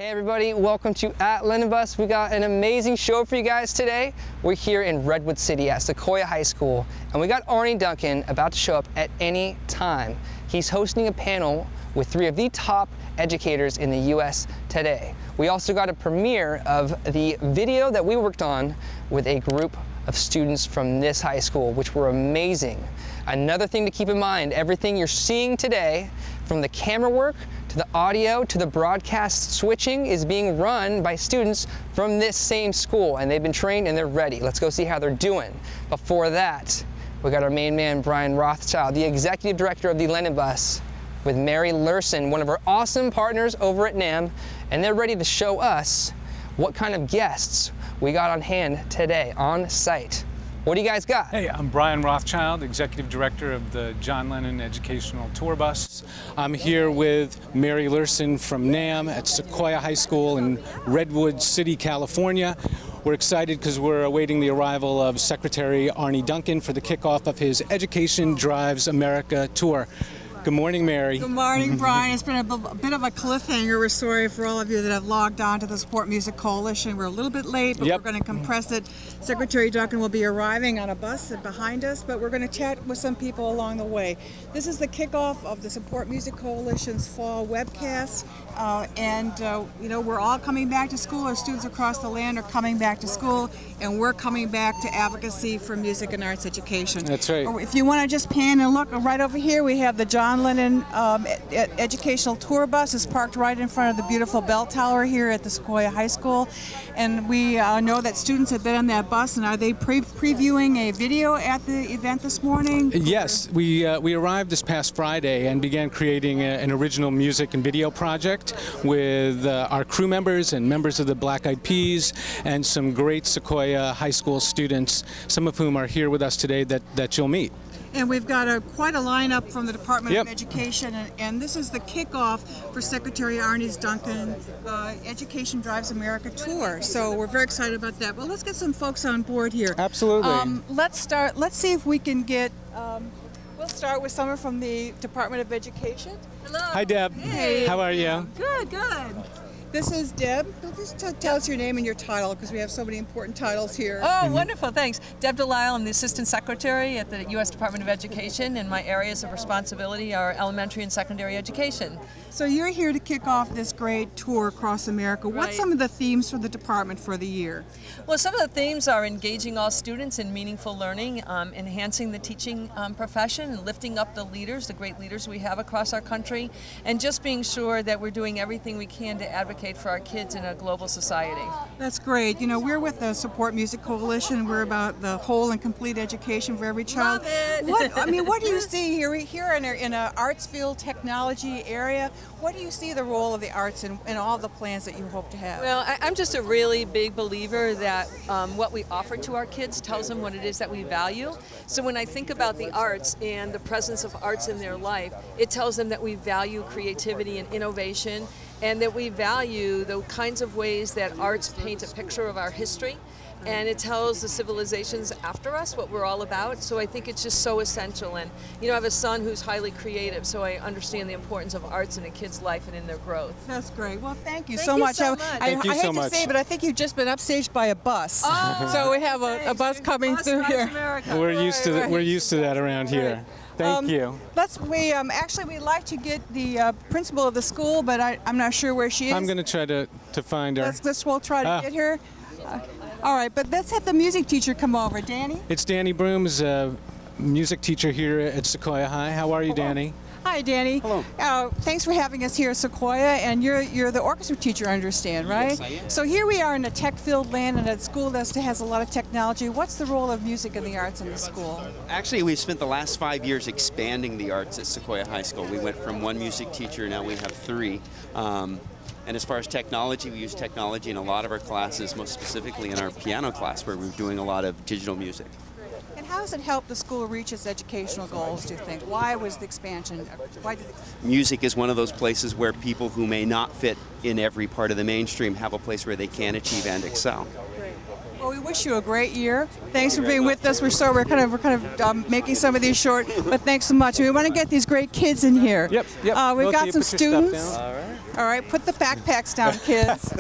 Hey everybody, welcome to at Lennon Bus. We got an amazing show for you guys today. We're here in Redwood City at Sequoia High School, and we got Arne Duncan about to show up at any time. He's hosting a panel with 3 of the top educators in the US today. We also got a premiere of the video that we worked on with a group of students from this high school, which were amazing. Another thing to keep in mind, everything you're seeing today, from the camera work to the audio to the broadcast switching, is being run by students from this same school, and they've been trained and they're ready. Let's go see how they're doing. Before that, we got our main man, Brian Rothschild, the executive director of the Lennon Bus, with Mary Luehrsen, one of our awesome partners over at NAMM, and they're ready to show us what kind of guests we got on hand today on site. What do you guys got? Hey, I'm Brian Rothschild, Executive Director of the John Lennon Educational Tour Bus. I'm here with Mary Luehrsen from NAMM at Sequoia High School in Redwood City, California. We're excited because we're awaiting the arrival of Secretary Arne Duncan for the kickoff of his Education Drives America tour. Good morning, Mary. Good morning, Brian. It's been a bit of a cliffhanger. We're sorry for all of you that have logged on to the Support Music Coalition. We're a little bit late, but we're going to compress it. Secretary Duncan will be arriving on a bus behind us, but we're going to chat with some people along the way. This is the kickoff of the Support Music Coalition's fall webcast, you know, we're all coming back to school. Our students across the land are coming back to school, and we're coming back to advocacy for music and arts education. That's right. If you want to just pan and look right over here, we have the John Lennon Educational Tour Bus is parked right in front of the beautiful bell tower here at the Sequoia High School, and we know that students have been on that bus. And are they previewing a video at the event this morning? Yes, we arrived this past Friday and began creating an original music and video project with our crew members and members of the Black Eyed Peas and some great Sequoia High School students, some of whom are here with us today that you'll meet. And we've got quite a lineup from the Department of Education, and this is the kickoff for Secretary Arne Duncan Education Drives America tour. So we're very excited about that. Well, let's get some folks on board here. Absolutely. Let's see if we can get, we'll start with someone from the Department of Education. Hello. Hi, Deb. Hey. How are you? Good, good. This is Deb. Just tell us your name and your title, because we have so many important titles here. Oh, wonderful, thanks. Deb Delisle, I'm the Assistant Secretary at the U.S. Department of Education, and my areas of responsibility are elementary and secondary education. So you're here to kick off this great tour across America. Right. What's some of the themes for the department for the year? Well, some of the themes are engaging all students in meaningful learning, enhancing the teaching profession, and lifting up the leaders, the great leaders we have across our country, and just being sure that we're doing everything we can to advocate for our kids in a global society. That's great. You know, we're with the Support Music Coalition. We're about the whole and complete education for every child. Love it. What do you see here in an arts field technology area? What do you see the role of the arts in all the plans that you hope to have? Well, I'm just a really big believer that what we offer to our kids tells them what it is that we value. So when I think about the arts and the presence of arts in their life, it tells them that we value creativity and innovation, and that we value the kinds of ways that arts paint a picture of our history, and it tells the civilizations after us what we're all about. So I think it's just so essential. And you know, I have a son who's highly creative, so I understand the importance of arts in a kid's life and in their growth. That's great. Well, thank you Thank so you much. so much. I Thank you so hate to much. say, but I think you've just been upstaged by a bus. Oh, So we have a bus coming through here. We're used to that around here. Thank you. Actually, we'd like to get the principal of the school, but I'm not sure where she is. I'm going to try to find her. We'll try to get her. All right, but let's have the music teacher come over. Danny? It's Danny Brooms, music teacher here at Sequoia High. How are you, Danny? Hi, Danny. Hello. Thanks for having us here at Sequoia, and you're the orchestra teacher, I understand, right? Yes, I am. So here we are in a tech-filled land and a school that has a lot of technology. What's the role of music and the arts in the school? Actually, we've spent the last 5 years expanding the arts at Sequoia High School. We went from 1 music teacher, now we have 3. And as far as technology, we use technology in a lot of our classes, most specifically in our piano class, where we're doing a lot of digital music. And how does it help the school reach its educational goals, do you think? Why was the expansion? Music is one of those places where people who may not fit in every part of the mainstream have a place where they can achieve and excel. Well, we wish you a great year. Thanks for being with us. We're kind of making some of these short, but thanks so much. We want to get these great kids in here. Yep. We've got some students. All right. All right, put the backpacks down, kids.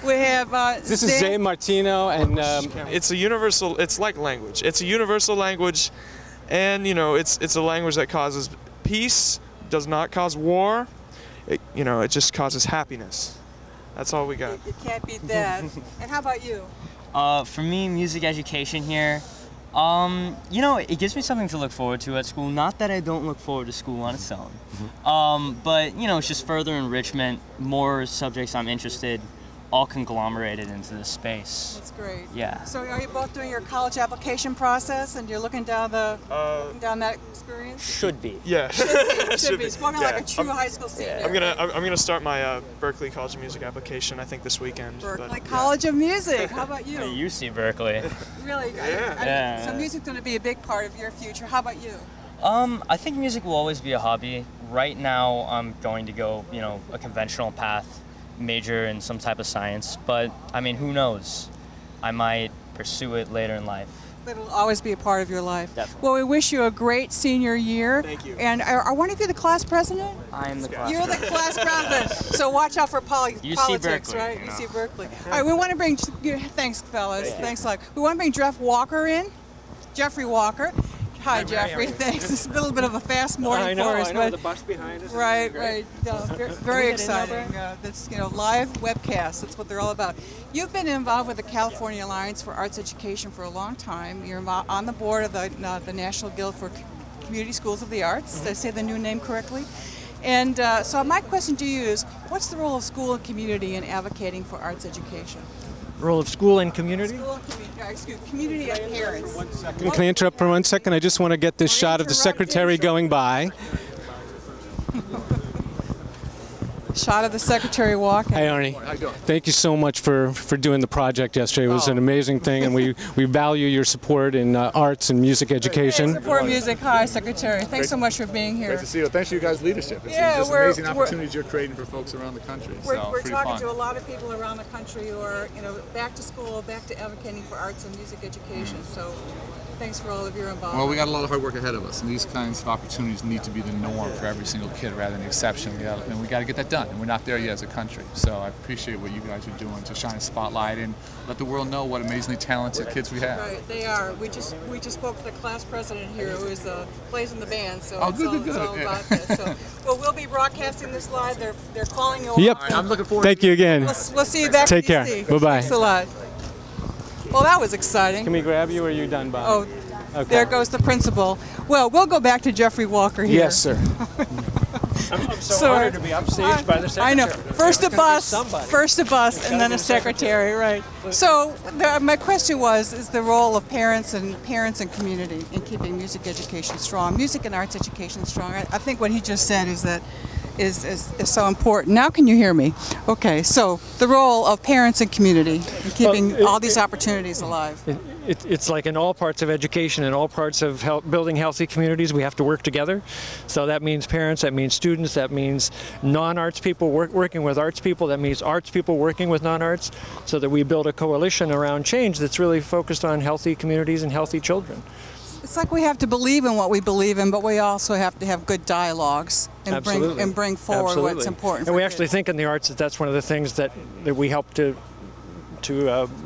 We have This is Zay Martino, and it's a universal. It's like language. It's a universal language, and you know, it's a language that causes peace, does not cause war. It just causes happiness. That's all we got. You can't beat that. And how about you? For me, music education here, you know, it gives me something to look forward to at school. Not that I don't look forward to school on its own, but you know, it's just further enrichment, more subjects I'm interested, all conglomerated into this space. That's great. Yeah. So are you both doing your college application process, and you're looking down looking down that experience? Should be. Yeah. Should be. Spoken like a true high school senior. I'm gonna start my Berkeley College of Music application, I think, this weekend. Berkeley College of Music. How about you? UC Berkeley. Really? Yeah. So music's going to be a big part of your future. How about you? I think music will always be a hobby. Right now, I'm going to go, you know, a conventional path, major in some type of science. But I mean, who knows? I might pursue it later in life. It'll always be a part of your life. Definitely. Well, we wish you a great senior year. Thank you. And are one of you the class president? I am the class You're the class president. So watch out for politics, Berkeley, right? you know. UC Berkeley. All right, we want to bring, thanks fellas, thanks a lot. We want to bring Jeff Walker in. Jeffrey Walker. Hi, Jeffrey. Thanks. It's a little bit of a fast morning for us. I know. The bus behind us. Right. Very exciting. That's live webcast. That's what they're all about. You've been involved with the California Alliance for Arts Education for a long time. You're on the board of the National Guild for Community Schools of the Arts. Did I say the new name correctly? And so my question to you is, what's the role of school and community in advocating for arts education? Role of school and community? School and community and parents. can I interrupt for 1 second? I just want to get this shot of the secretary going by. Shot of the secretary walking. Hey, Arne. How you doing? Thank you so much for doing the project yesterday. It was an amazing thing, and we value your support in arts and music education. Support music. Hi, Secretary. Thanks so much for being here. Great to see you. Thanks for you guys' leadership. It's just amazing opportunities you're creating for folks around the country. We're talking to a lot of people around the country who are, back to school, back to advocating for arts and music education. So thanks for all of your involvement. Well, we got a lot of hard work ahead of us, and these kinds of opportunities need to be the norm for every single kid rather than the exception. We got to get that done, and we're not there yet as a country. So I appreciate what you guys are doing to shine a spotlight and let the world know what amazingly talented kids we have. Right, they are. We just spoke to the class president here, who is plays in the band. So it's all about this. So, well, we'll be broadcasting this live. They're calling you. Yep. I'm looking forward. Thank you again. We'll see you back. Take care. Bye-bye. Thanks a lot. Well, that was exciting. Can we grab you, or are you done, Bob? Oh, okay. There goes the principal. Well, we'll go back to Jeffrey Walker here. Yes, sir. I'm so honored to be upstaged by the secretary. I know. First a bus, and then a secretary, right? So my question is the role of parents and community in keeping music education strong, music and arts education strong. I think what he just said is so important. Now can you hear me? Okay, so the role of parents and community in keeping all these opportunities alive. It's like in all parts of education, in all parts of building healthy communities, we have to work together. So that means parents, that means students, that means non-arts people working with arts people, that means arts people working with non-arts, so that we build a coalition around change that's really focused on healthy communities and healthy children. It's like we have to believe in what we believe in, but we also have to have good dialogues and bring forward what's important. And we actually think in the arts that's one of the things that we help to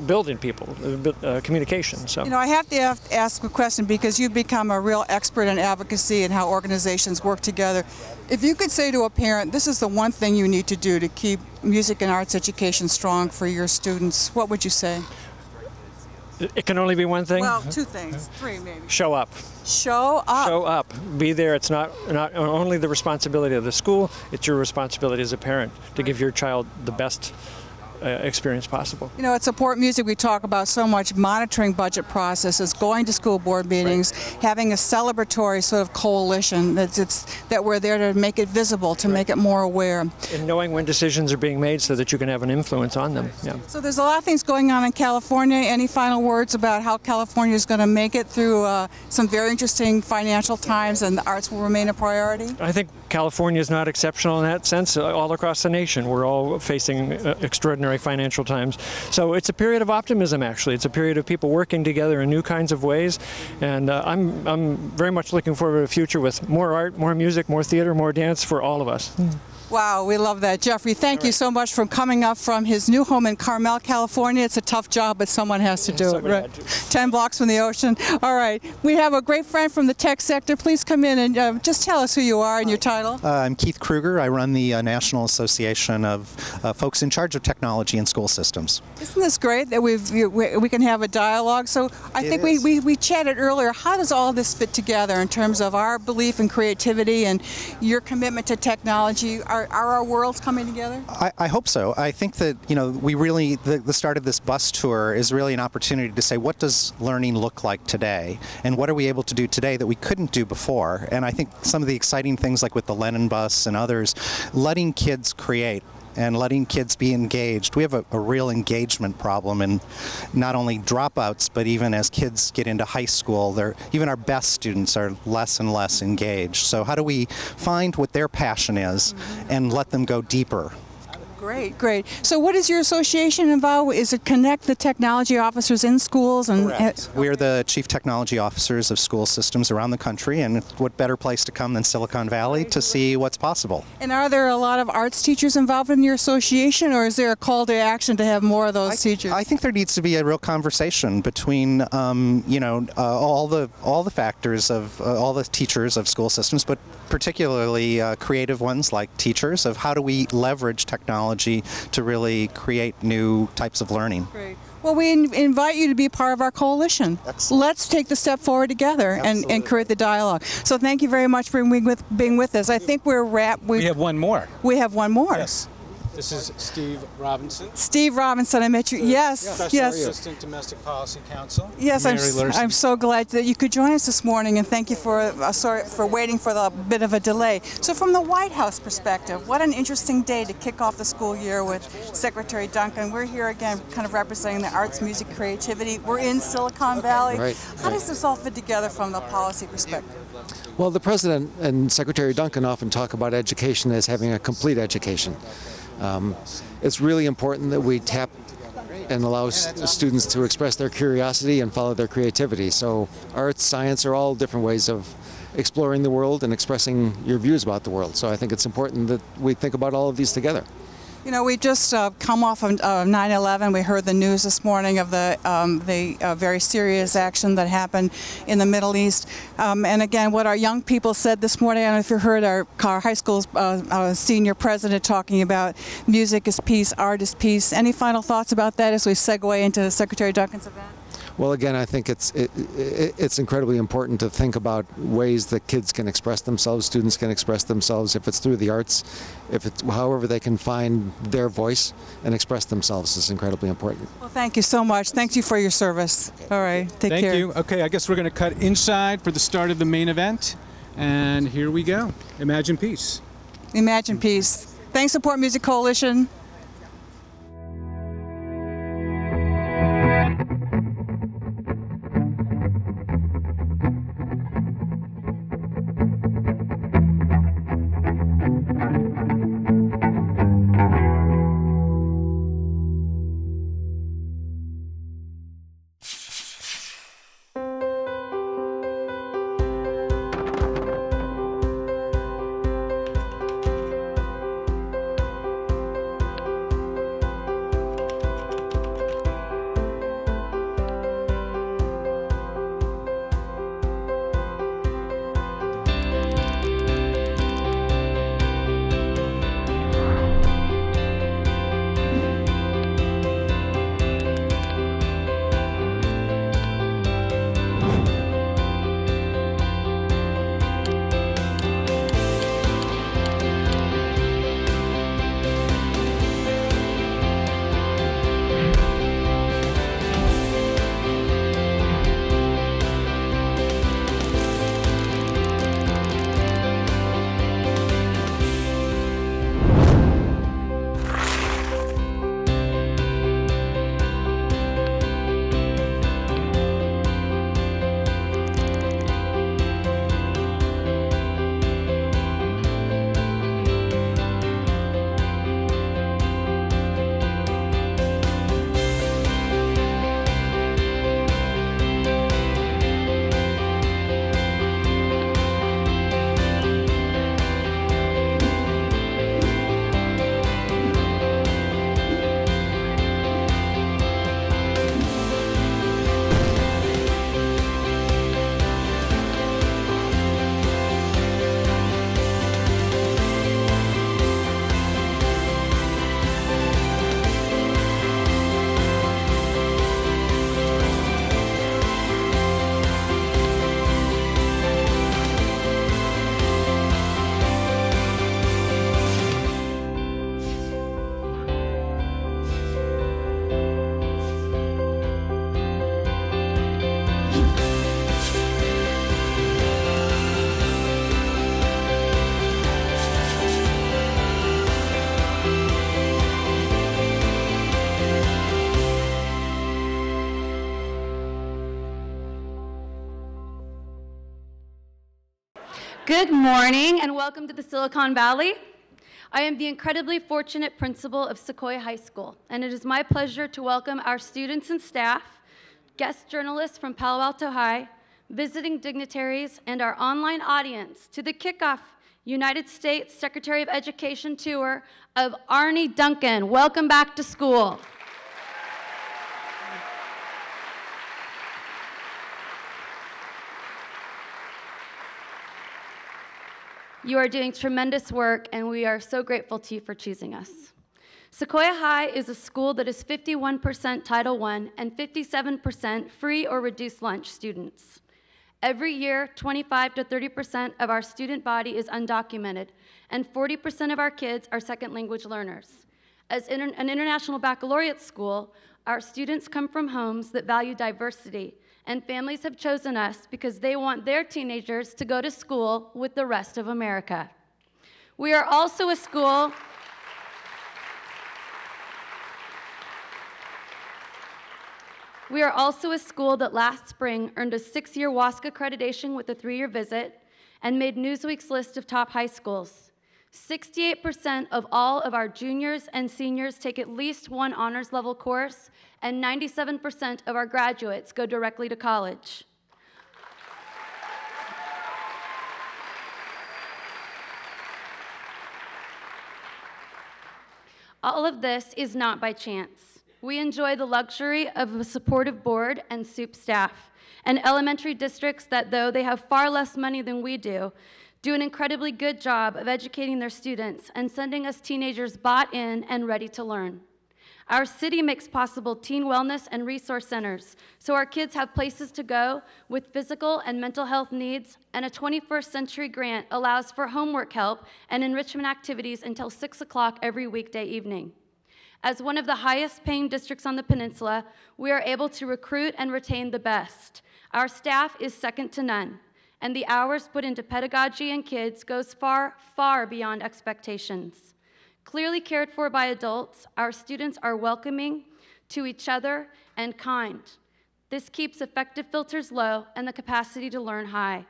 build in people, communication. So I have to ask a question, because you've become a real expert in advocacy and how organizations work together. If you could say to a parent, this is the one thing you need to do to keep music and arts education strong for your students, what would you say? It can only be one thing? Well, two things, three maybe. Show up. Show up. Show up. Be there. It's not only the responsibility of the school, it's your responsibility as a parent to give your child the best experience possible. At Support Music we talk about so much monitoring budget processes, going to school board meetings, having a celebratory sort of coalition that we're there to make it visible, to make it more aware. And knowing when decisions are being made so that you can have an influence on them. Yeah. So there's a lot of things going on in California. Any final words about how California is going to make it through some very interesting financial times, and the arts will remain a priority? I think California is not exceptional in that sense. All across the nation, we're all facing extraordinary financial times. So it's a period of optimism, actually. It's a period of people working together in new kinds of ways. And I'm very much looking forward to a future with more art, more music, more theater, more dance for all of us. Wow, we love that. Jeffrey, thank you so much for coming up from his new home in Carmel, California. It's a tough job, but someone has to do it, right? 10 blocks from the ocean. All right. We have a great friend from the tech sector. Please come in and just tell us who you are and your title. I'm Keith Kruger. I run the National Association of folks in charge of technology in school systems. Isn't this great that we can have a dialogue? So I think we chatted earlier. How does all this fit together in terms of our belief in creativity and your commitment to technology? Are our worlds coming together? I hope so. I think that, we really, the start of this bus tour is really an opportunity to say, what does learning look like today? And what are we able to do today that we couldn't do before? And I think some of the exciting things like with the Lennon bus and others, letting kids create and letting kids be engaged. We have a real engagement problem in not only dropouts, but even as kids get into high school, even our best students are less and less engaged. So how do we find what their passion is and let them go deeper? Great, great. So what is your association involved? Is it connect the technology officers in schools? And we're the chief technology officers of school systems around the country, and what better place to come than Silicon Valley to see what's possible. And are there a lot of arts teachers involved in your association, or is there a call to action to have more of those teachers? I think there needs to be a real conversation between all the factors of all the teachers of school systems, but particularly creative ones like teachers, of how do we leverage technology to really create new types of learning. Great. Well, we invite you to be part of our coalition. Excellent. Let's take the step forward together and create the dialogue. So thank you very much for being with us. I think we're wrapped. We have one more. We have one more. Yes. This is Steve Robinson. Steve Robinson, I met you. Yes, Special Assistant Domestic Policy Counsel. Yes, I'm so glad that you could join us this morning, and thank you for waiting for the bit of a delay. So from the White House perspective, what an interesting day to kick off the school year with Secretary Duncan. We're here again kind of representing the arts, music, creativity. We're in Silicon Valley. Right. How does this all fit together from the policy perspective? Well, the President and Secretary Duncan often talk about education as having a complete education. It's really important that we tap and allow students to express their curiosity and follow their creativity. So arts, science are all different ways of exploring the world and expressing your views about the world. So I think it's important that we think about all of these together. You know, we just come off of 9/11. We heard the news this morning of the very serious action that happened in the Middle East. And again, what our young people said this morning, I don't know if you heard our high school's senior president talking about music is peace, art is peace. Any final thoughts about that as we segue into Secretary Duncan's event? Well, again, I think it's incredibly important to think about ways that kids can express themselves, students can express themselves, if it's through the arts, if it's however they can find their voice and express themselves is incredibly important. Well, thank you so much. Thank you for your service. All right, take care. Thank you. Okay, I guess we're going to cut inside for the start of the main event. And here we go. Imagine Peace. Imagine Peace. Thanks, Support Music Coalition. Good morning and welcome to the Silicon Valley. I am the incredibly fortunate principal of Sequoia High School, and it is my pleasure to welcome our students and staff, guest journalists from Palo Alto High, visiting dignitaries, and our online audience to the kickoff United States Secretary of Education tour of Arne Duncan. Welcome back to school. You are doing tremendous work, and we are so grateful to you for choosing us. Sequoia High is a school that is 51% Title I and 57% free or reduced lunch students. Every year, 25 to 30% of our student body is undocumented, and 40% of our kids are second language learners. As an international baccalaureate school, our students come from homes that value diversity, and families have chosen us because they want their teenagers to go to school with the rest of America. We are also a school that last spring earned a 6-year WASC accreditation with a 3-year visit and made Newsweek's list of top high schools. 68% of all of our juniors and seniors take at least one honors level course, and 97% of our graduates go directly to college. All of this is not by chance. We enjoy the luxury of a supportive board and soup staff, and elementary districts that, though they have far less money than we do an incredibly good job of educating their students and sending us teenagers bought in and ready to learn. Our city makes possible teen wellness and resource centers, so our kids have places to go with physical and mental health needs, and a 21st Century Grant allows for homework help and enrichment activities until 6 o'clock every weekday evening. As one of the highest paying districts on the peninsula, we are able to recruit and retain the best. Our staff is second to none, and the hours put into pedagogy and kids goes far, far beyond expectations. Clearly cared for by adults, our students are welcoming to each other and kind. This keeps affective filters low and the capacity to learn high.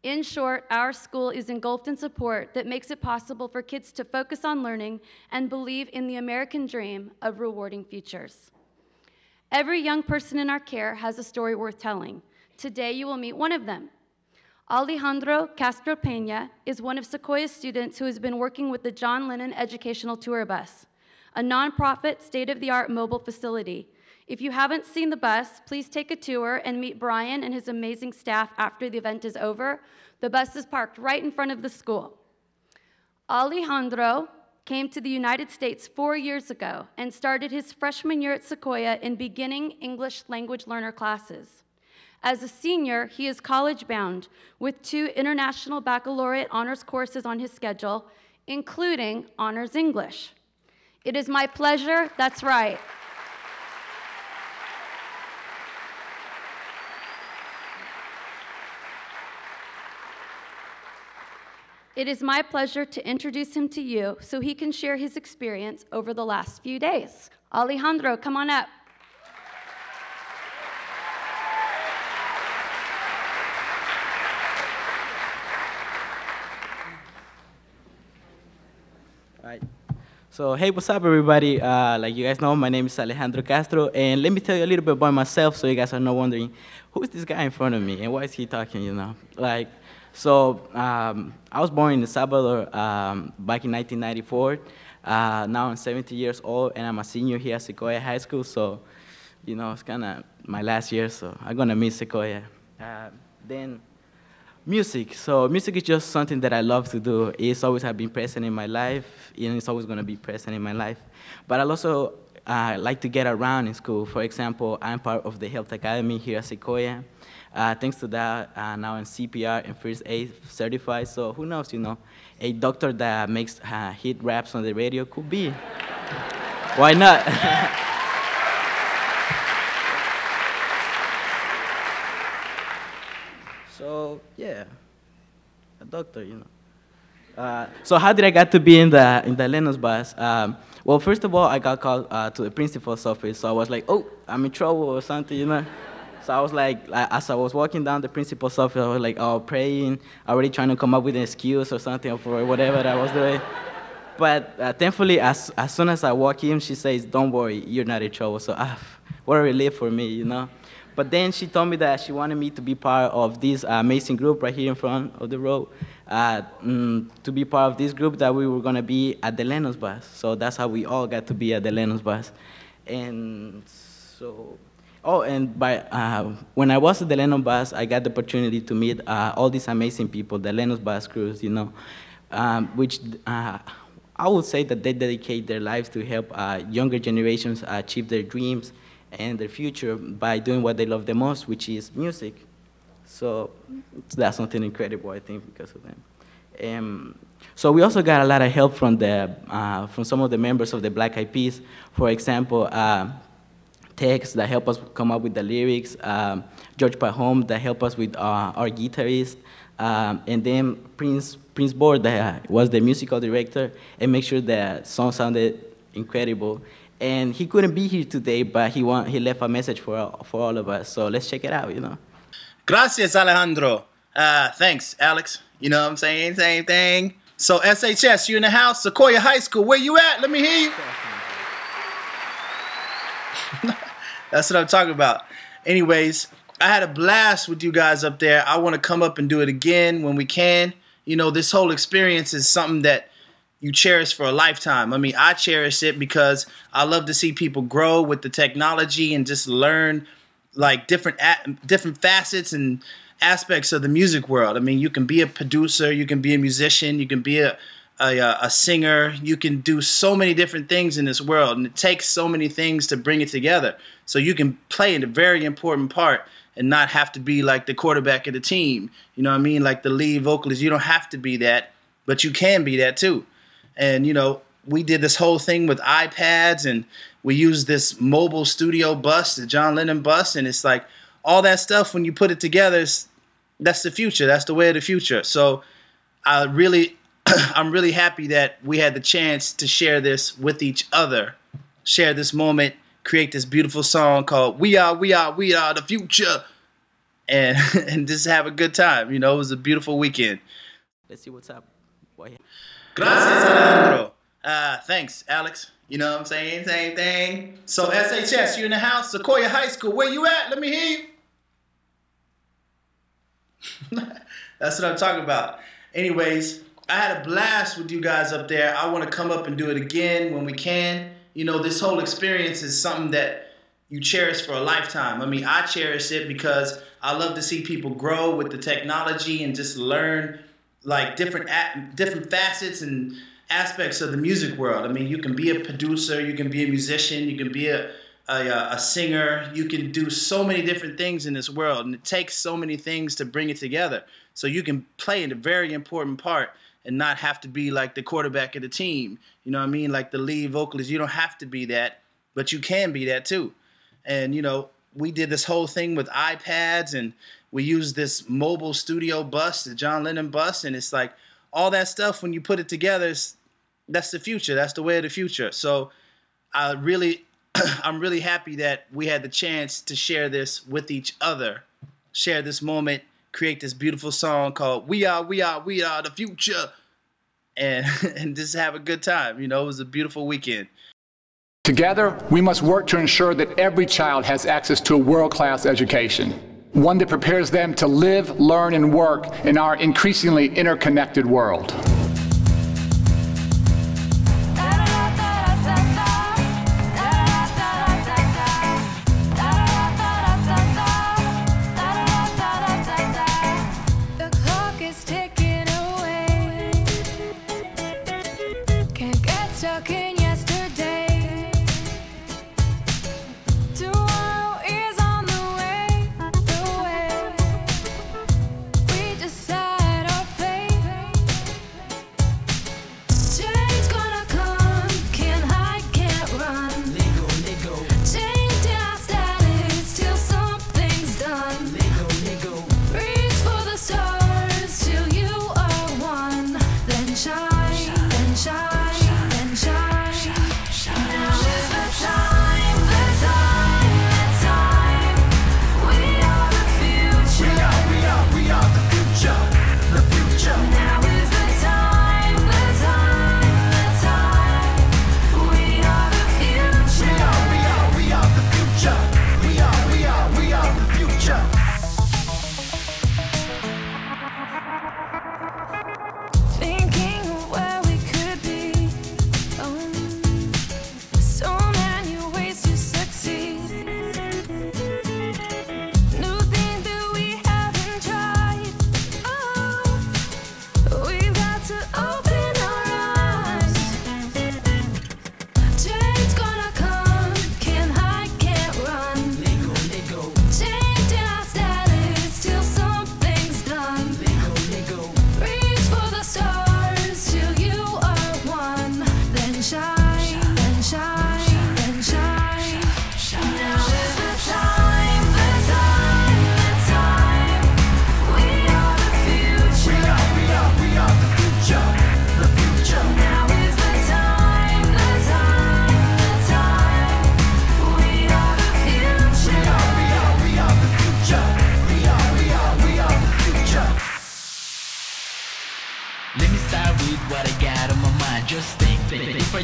In short, our school is engulfed in support that makes it possible for kids to focus on learning and believe in the American dream of rewarding futures. Every young person in our care has a story worth telling. Today you will meet one of them. Alejandro Castro Peña is one of Sequoia's students who has been working with the John Lennon Educational Tour Bus, a nonprofit state-of-the-art mobile facility. If you haven't seen the bus, please take a tour and meet Brian and his amazing staff after the event is over. The bus is parked right in front of the school. Alejandro came to the United States 4 years ago and started his freshman year at Sequoia in beginning English language learner classes. As a senior, he is college-bound with 2 international baccalaureate honors courses on his schedule, including Honors English. It is my pleasure, that's right. It is my pleasure to introduce him to you so he can share his experience over the last few days. Alejandro, come on up. So hey, what's up everybody? Like you guys know, my name is Alejandro Castro, and let me tell you a little bit about myself so you guys are not wondering, who is this guy in front of me and why is he talking, you know? I was born in El Salvador back in 1994. Now I'm 70 years old and I'm a senior here at Sequoia High School, so you know, it's kind of my last year, so I'm gonna miss Sequoia. Then music. So music is just something that I love to do. It's always have been present in my life, and it's always going to be present in my life. But I also like to get around in school. For example, I'm part of the Health Academy here at Sequoia. Thanks to that, now I'm CPR and first aid certified. So who knows, you know, a doctor that makes hit raps on the radio could be. Why not? So yeah, a doctor, you know. So how did I get to be in the Lennon's bus? Well, first of all, I got called to the principal's office, so I was like, oh, I'm in trouble or something, you know. So So I was like, as I was walking down the principal's office, I was like, oh, praying, already trying to come up with an excuse or something for whatever I was doing. But thankfully, as soon as I walk in, she says, don't worry, you're not in trouble. So what a relief for me, you know. But then she told me that she wanted me to be part of this amazing group right here in front of the road, to be part of this group that we were going to be at the Lennon's bus. So that's how we all got to be at the Lennon's bus. And so, when I was at the Lennon bus, I got the opportunity to meet all these amazing people, the Lennon's bus crews, you know, which I would say that they dedicate their lives to help younger generations achieve their dreams and their future by doing what they love the most, which is music. So that's something incredible, I think, because of them. So we also got a lot of help from some of the members of the Black Eyed Peas. For example, Tex that help us come up with the lyrics, George Pahom that help us with our guitarist, and then Prince Board that was the musical director and make sure the song sounded incredible. And he couldn't be here today, but he left a message for all of us. So let's check it out, you know. Gracias, Alejandro. Thanks, Alex. You know what I'm saying? Same thing. So SHS, you in the house? Sequoia High School, where you at? Let me hear you. That's what I'm talking about. Anyways, I had a blast with you guys up there. I want to come up and do it again when we can. You know, this whole experience is something that you cherish for a lifetime. I mean, I cherish it because I love to see people grow with the technology and just learn like different facets and aspects of the music world. I mean, you can be a producer, you can be a musician, you can be a singer, you can do so many different things in this world, and it takes so many things to bring it together. So you can play a very important part and not have to be like the quarterback of the team. You know what I mean? Like the lead vocalist, you don't have to be that, but you can be that too. And, you know, we did this whole thing with iPads, and we used this mobile studio bus, the John Lennon bus, and it's like all that stuff, when you put it together, that's the future. That's the way of the future. So I'm really happy that we had the chance to share this with each other, share this moment, create this beautiful song called We Are the Future, and just have a good time. You know, it was a beautiful weekend. Let's see what's up. Boy. Gracias, Alejandro. Thanks, Alex. You know what I'm saying? Same thing. So SHS, you in the house? Sequoia High School, where you at? Let me hear you. That's what I'm talking about. Anyways, I had a blast with you guys up there. I want to come up and do it again when we can. You know, this whole experience is something that you cherish for a lifetime. I mean, I cherish it because I love to see people grow with the technology and just learn like different facets and aspects of the music world. I mean, you can be a producer, you can be a musician, you can be a singer, you can do so many different things in this world, and it takes so many things to bring it together. So you can play a very important part and not have to be like the quarterback of the team. You know what I mean? Like the lead vocalist, you don't have to be that, but you can be that too. And, you know, we did this whole thing with iPads, and we used this mobile studio bus, the John Lennon bus, and it's like all that stuff, when you put it together, that's the future. That's the way of the future. So I'm really happy that we had the chance to share this with each other, share this moment, create this beautiful song called We Are the Future, and just have a good time. You know, it was a beautiful weekend. Together, we must work to ensure that every child has access to a world-class education, one that prepares them to live, learn, and work in our increasingly interconnected world.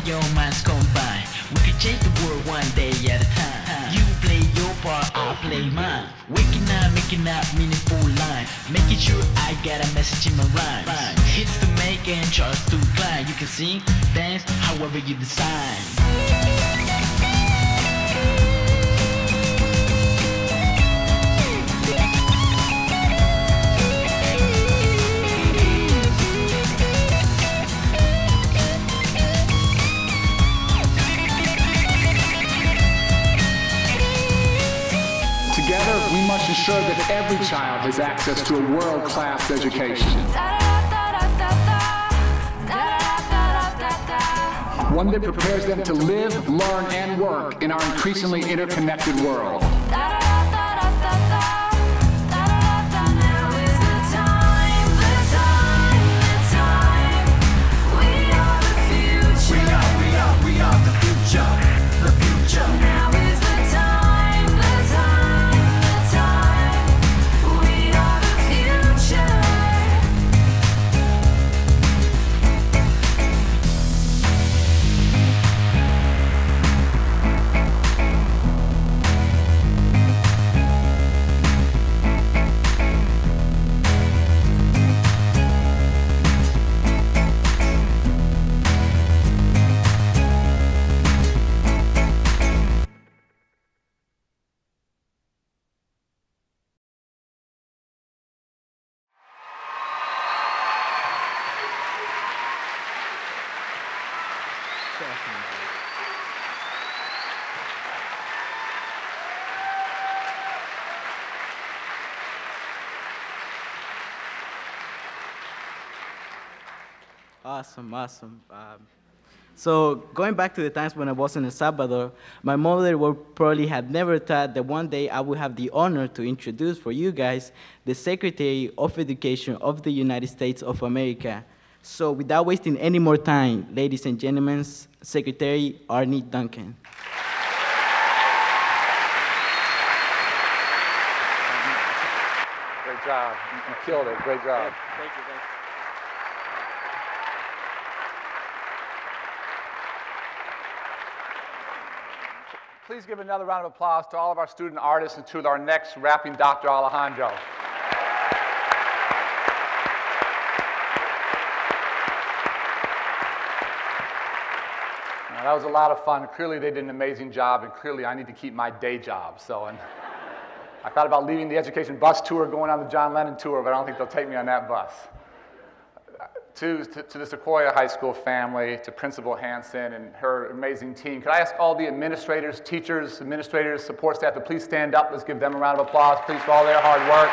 your minds combine. We could change the world one day at a time. You play your part, I'll play mine. Waking up, making up meaningful line. Making sure I got a message in my rhyme. Hits to make and charts to climb. You can sing, dance, however you decide. Together, we must ensure that every child has access to a world-class education. One that prepares them to live, learn, and work in our increasingly interconnected world. Awesome, awesome. So going back to the times when I was in El Salvador, my mother would probably have never thought that one day I would have the honor to introduce for you guys the Secretary of Education of the United States of America. So without wasting any more time, ladies and gentlemen, Secretary Arne Duncan. Great job. You killed it. Great job. Thank you, thank you. Please give another round of applause to all of our student artists and to our next rapping Dr. Alejandro. Now, that was a lot of fun. Clearly, they did an amazing job, and clearly, I need to keep my day job. And I thought about leaving the education bus tour, going on the John Lennon tour, but I don't think they'll take me on that bus. To the Sequoia High School family, to Principal Hansen and her amazing team. Could I ask all the administrators, teachers, administrators, support staff to please stand up? Let's give them a round of applause, please, for all their hard work.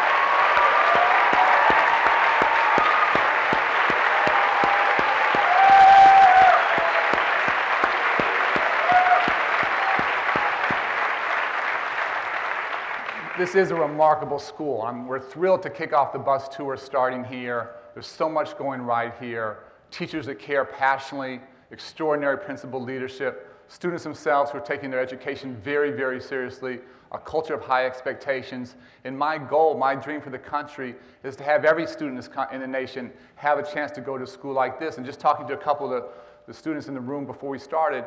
This is a remarkable school. We're thrilled to kick off the bus tour starting here. There's so much going right here. Teachers that care passionately, extraordinary principal leadership, students themselves who are taking their education very, very seriously, a culture of high expectations. And my goal, my dream for the country is to have every student in the nation have a chance to go to a school like this. And just talking to a couple of the students in the room before we started,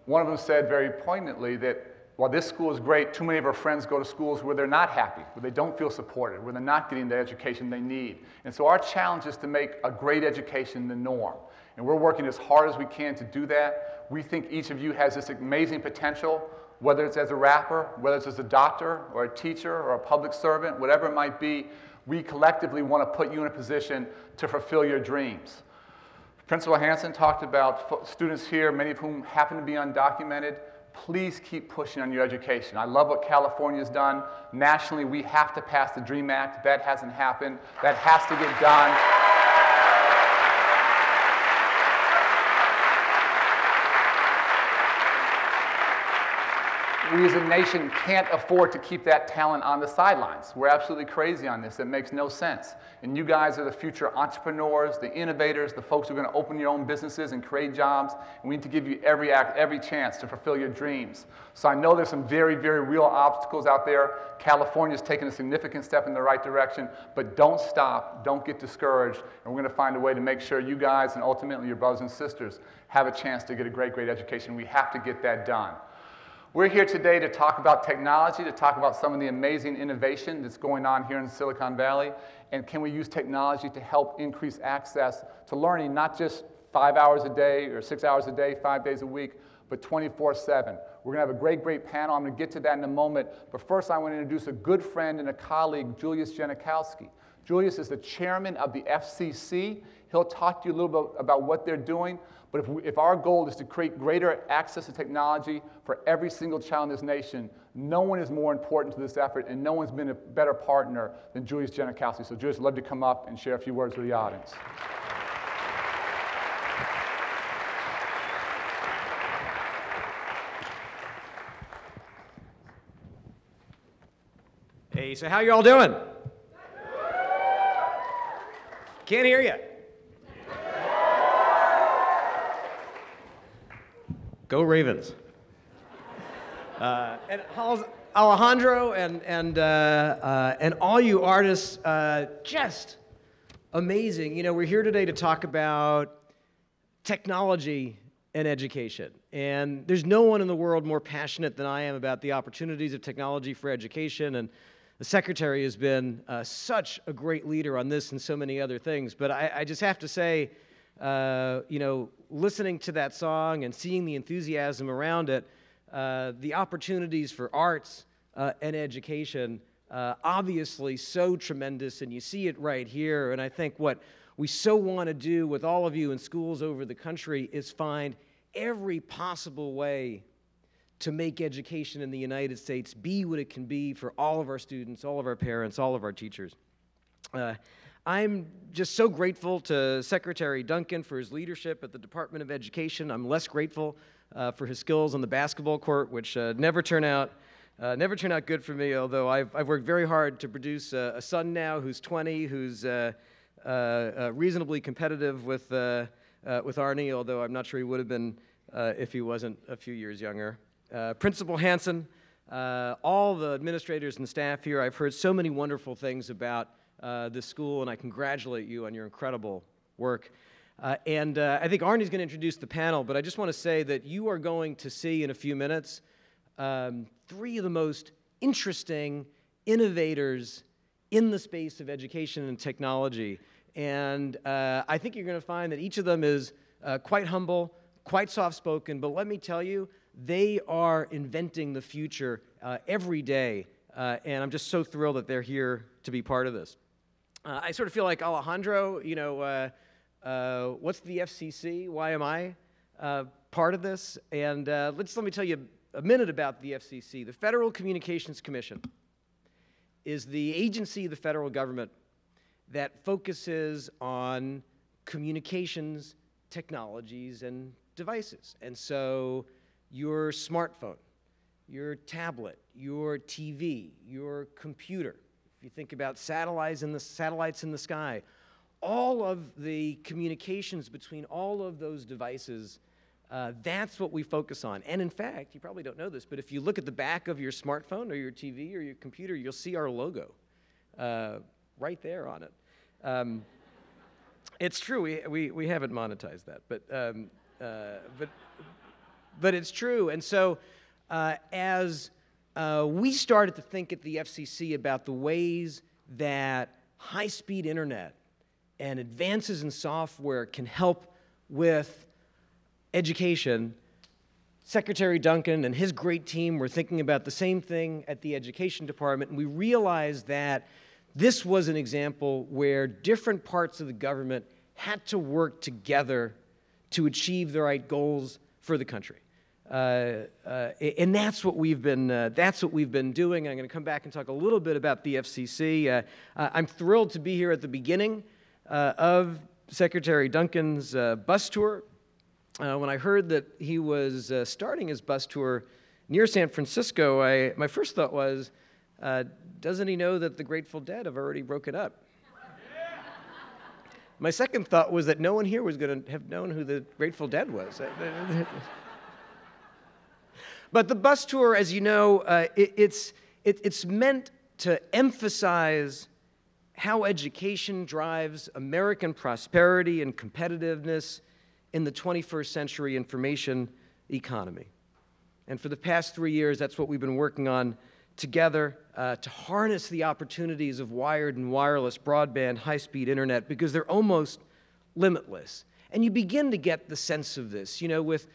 one of them said very poignantly that while this school is great, too many of our friends go to schools where they're not happy, where they don't feel supported, where they're not getting the education they need. And so our challenge is to make a great education the norm. And we're working as hard as we can to do that. We think each of you has this amazing potential, whether it's as a rapper, whether it's as a doctor or a teacher or a public servant, whatever it might be, we collectively want to put you in a position to fulfill your dreams. Principal Hansen talked about students here, many of whom happen to be undocumented. Please keep pushing on your education. I love what California's done. Nationally, we have to pass the DREAM Act. That hasn't happened. That has to get done. we as a nation can't afford to keep that talent on the sidelines. We're absolutely crazy on this. It makes no sense. And you guys are the future entrepreneurs, the innovators, the folks who are going to open your own businesses and create jobs. And we need to give you every chance to fulfill your dreams. So I know there's some very, very real obstacles out there. California's taken a significant step in the right direction, but don't stop, don't get discouraged, and we're going to find a way to make sure you guys and ultimately your brothers and sisters have a chance to get a great, great education. We have to get that done. We're here today to talk about technology, to talk about some of the amazing innovation that's going on here in Silicon Valley, and can we use technology to help increase access to learning, not just 5 hours a day or 6 hours a day, 5 days a week, but 24/7. We're going to have a great, great panel. I'm going to get to that in a moment, but first I want to introduce a good friend and a colleague, Julius Janikowski. Julius is the chairman of the FCC. He'll talk to you a little bit about what they're doing. But if our goal is to create greater access to technology for every single child in this nation, no one is more important to this effort, and no one's been a better partner than Julius Janikowski. So Julius, I'd love to come up and share a few words with the audience. Hey, so how you all doing? Can't hear you. Go Ravens. And Alejandro and all you artists, just amazing. You know, we're here today to talk about technology and education. And there's no one in the world more passionate than I am about the opportunities of technology for education. And the Secretary has been such a great leader on this and so many other things. But I just have to say, you know, listening to that song and seeing the enthusiasm around it, the opportunities for arts and education, obviously so tremendous, and you see it right here. And I think what we so want to do with all of you in schools over the country is find every possible way to make education in the United States be what it can be for all of our students, all of our parents, all of our teachers. I'm just so grateful to Secretary Duncan for his leadership at the Department of Education. I'm less grateful for his skills on the basketball court, which never turn out good for me, although I've worked very hard to produce a son now who's 20, who's reasonably competitive with Arne, although I'm not sure he would have been if he wasn't a few years younger. Principal Hansen, all the administrators and staff here, I've heard so many wonderful things about this school, and I congratulate you on your incredible work. And I think Arne's going to introduce the panel, but I just want to say that you are going to see in a few minutes three of the most interesting innovators in the space of education and technology. And I think you're going to find that each of them is quite humble, quite soft-spoken, but let me tell you, they are inventing the future every day, and I'm just so thrilled that they're here to be part of this. I sort of feel like Alejandro, you know, what's the FCC? Why am I part of this? And let me tell you a minute about the FCC. The Federal Communications Commission is the agency of the federal government that focuses on communications technologies and devices. And so your smartphone, your tablet, your TV, your computer, if you think about satellites in the sky, all of the communications between all of those devices, that's what we focus on. And in fact, you probably don't know this, but if you look at the back of your smartphone or your TV or your computer, you'll see our logo right there on it. It's true, we haven't monetized that, but it's true. And so as we started to think at the FCC about the ways that high-speed internet and advances in software can help with education, Secretary Duncan and his great team were thinking about the same thing at the Education Department, and we realized that this was an example where different parts of the government had to work together to achieve the right goals for the country. And that's what we've been doing. I'm going to come back and talk a little bit about the FCC. I'm thrilled to be here at the beginning of Secretary Duncan's bus tour. When I heard that he was starting his bus tour near San Francisco, my first thought was, doesn't he know that the Grateful Dead have already broken up? My second thought was that no one here was going to have known who the Grateful Dead was. But the bus tour, as you know, it's meant to emphasize how education drives American prosperity and competitiveness in the 21st century information economy. And for the past 3 years, that's what we've been working on together to harness the opportunities of wired and wireless broadband high-speed internet, because they're almost limitless. And you begin to get the sense of this. You know, with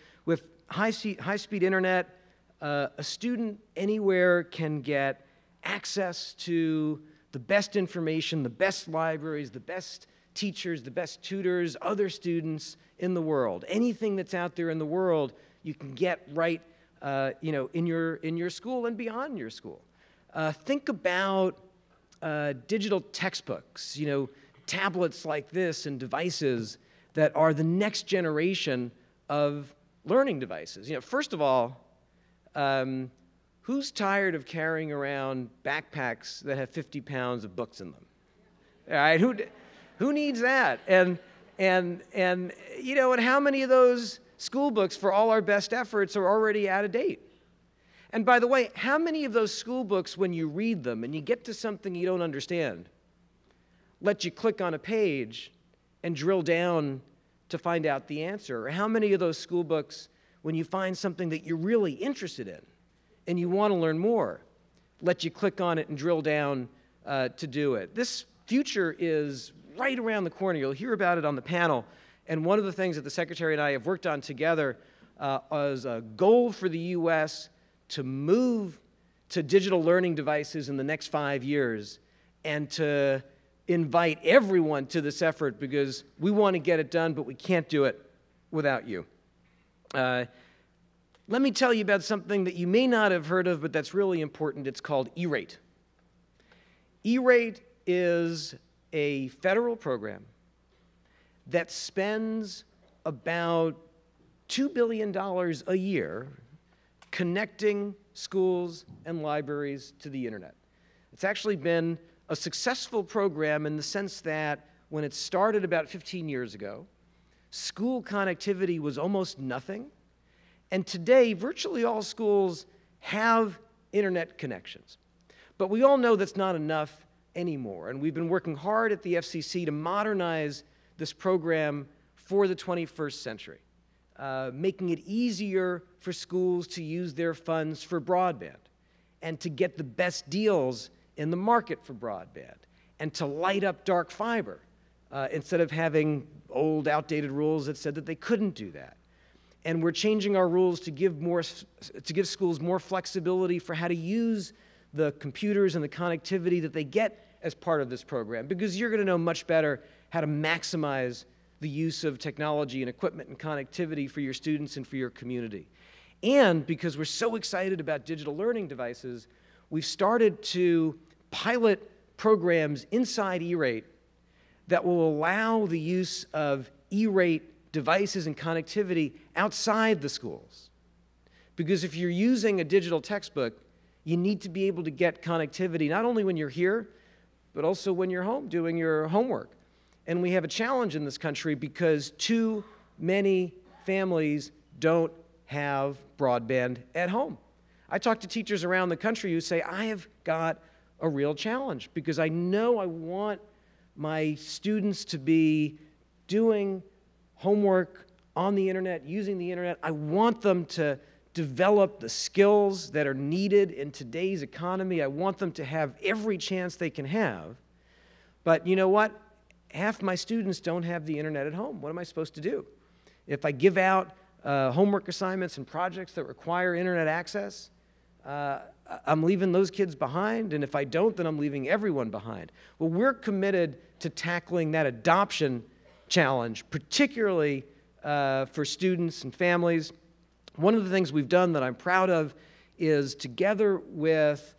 high-speed internet, a student anywhere can get access to the best information, the best libraries, the best teachers, the best tutors, other students in the world. Anything that's out there in the world, you can get right, you know, in your school and beyond your school. Think about digital textbooks, you know, tablets like this and devices that are the next generation of learning devices. You know, first of all, who's tired of carrying around backpacks that have 50 pounds of books in them? All right, who needs that? And you know, and how many of those school books, for all our best efforts, are already out of date? And by the way, how many of those school books, when you read them and you get to something you don't understand, let you click on a page and drill down to find out the answer? Or how many of those school books, when you find something that you're really interested in and you want to learn more, let you click on it and drill down to do it? This future is right around the corner. You'll hear about it on the panel. And one of the things that the Secretary and I have worked on together is a goal for the U.S. to move to digital learning devices in the next 5 years, and to invite everyone to this effort, because we want to get it done, but we can't do it without you. Let me tell you about something that you may not have heard of, but that's really important. It's called E-Rate. E-Rate is a federal program that spends about $2 billion a year connecting schools and libraries to the internet. It's actually been a successful program in the sense that when it started about 15 years ago, school connectivity was almost nothing. And today, virtually all schools have internet connections. But we all know that's not enough anymore. And we've been working hard at the FCC to modernize this program for the 21st century, making it easier for schools to use their funds for broadband and to get the best deals in the market for broadband and to light up dark fiber instead of having old, outdated rules that said that they couldn't do that. And we're changing our rules to give schools more flexibility for how to use the computers and the connectivity that they get as part of this program, because you're going to know much better how to maximize the use of technology and equipment and connectivity for your students and for your community. And because we're so excited about digital learning devices, we've started to pilot programs inside E-Rate that will allow the use of E-Rate devices and connectivity outside the schools. Because if you're using a digital textbook, you need to be able to get connectivity not only when you're here, but also when you're home doing your homework. And we have a challenge in this country because too many families don't have broadband at home. I talk to teachers around the country who say, I have got a real challenge because I know I want my students to be doing homework on the internet, using the internet. I want them to develop the skills that are needed in today's economy. I want them to have every chance they can have. But you know what? Half my students don't have the internet at home. What am I supposed to do? If I give out homework assignments and projects that require internet access, I'm leaving those kids behind, and if I don't, then I'm leaving everyone behind. Well, we're committed to tackling that adoption challenge, particularly for students and families. One of the things we've done that I'm proud of is, together with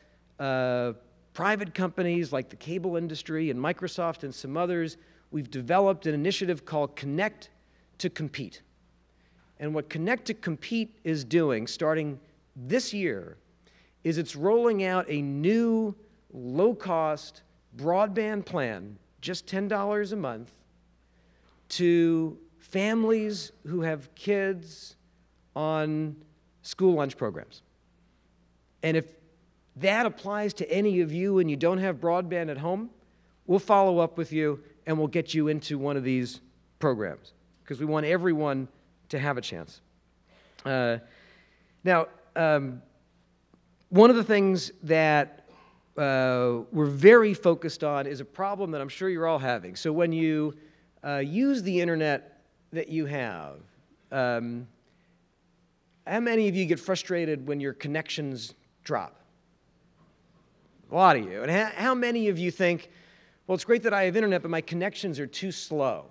private companies like the cable industry and Microsoft and some others, we've developed an initiative called Connect to Compete. And what Connect to Compete is doing, starting this year is it's rolling out a new low-cost broadband plan, just $10 a month, to families who have kids on school lunch programs. And if that applies to any of you and you don't have broadband at home, we'll follow up with you and we'll get you into one of these programs because we want everyone to have a chance. Now, one of the things that we're very focused on is a problem that I'm sure you're all having. So when you use the internet that you have, how many of you get frustrated when your connections drop? A lot of you. And how many of you think, well, it's great that I have internet, but my connections are too slow?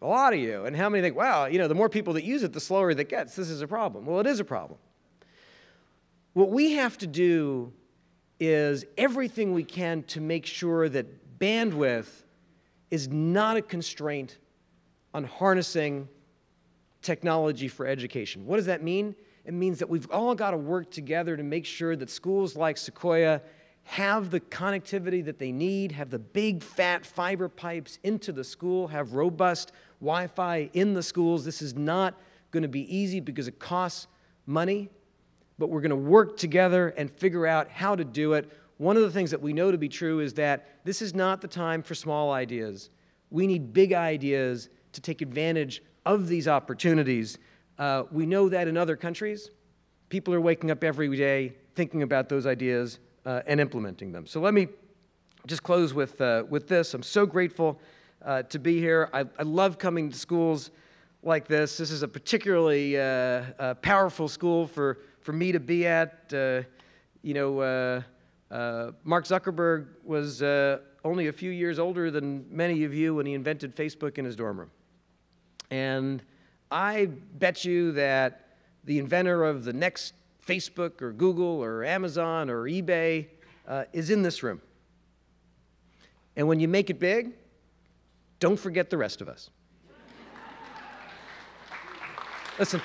A lot of you. And how many think, wow, you know, the more people that use it, the slower it gets. This is a problem. Well, it is a problem. What we have to do is everything we can to make sure that bandwidth is not a constraint on harnessing technology for education. What does that mean? It means that we've all got to work together to make sure that schools like Sequoia have the connectivity that they need, have the big fat fiber pipes into the school, have robust Wi-Fi in the schools. This is not going to be easy because it costs money, but we're going to work together and figure out how to do it. One of the things that we know to be true is that this is not the time for small ideas. We need big ideas to take advantage of these opportunities. We know that in other countries, people are waking up every day thinking about those ideas and implementing them. So let me just close with this. I'm so grateful to be here. I love coming to schools like this. This is a particularly powerful school for me to be at. Mark Zuckerberg was only a few years older than many of you when he invented Facebook in his dorm room. And I bet you that the inventor of the next Facebook or Google or Amazon or eBay is in this room. And when you make it big, don't forget the rest of us. Listen.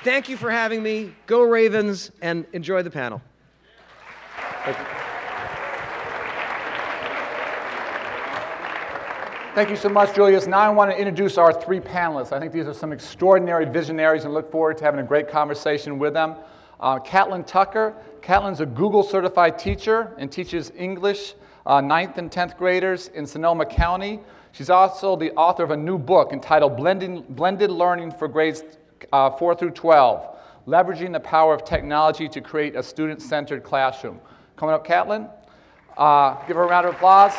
Thank you for having me. Go Ravens and enjoy the panel. Thank you. Thank you so much, Julius. Now I want to introduce our three panelists. I think these are some extraordinary visionaries and look forward to having a great conversation with them. Catlin Tucker. Catlin's a Google certified teacher and teaches English 9th and 10th graders in Sonoma County. She's also the author of a new book entitled Blended Learning for Grades 4 through 12, Leveraging the Power of Technology to Create a Student-Centered Classroom. Coming up, Catlin. Give her a round of applause.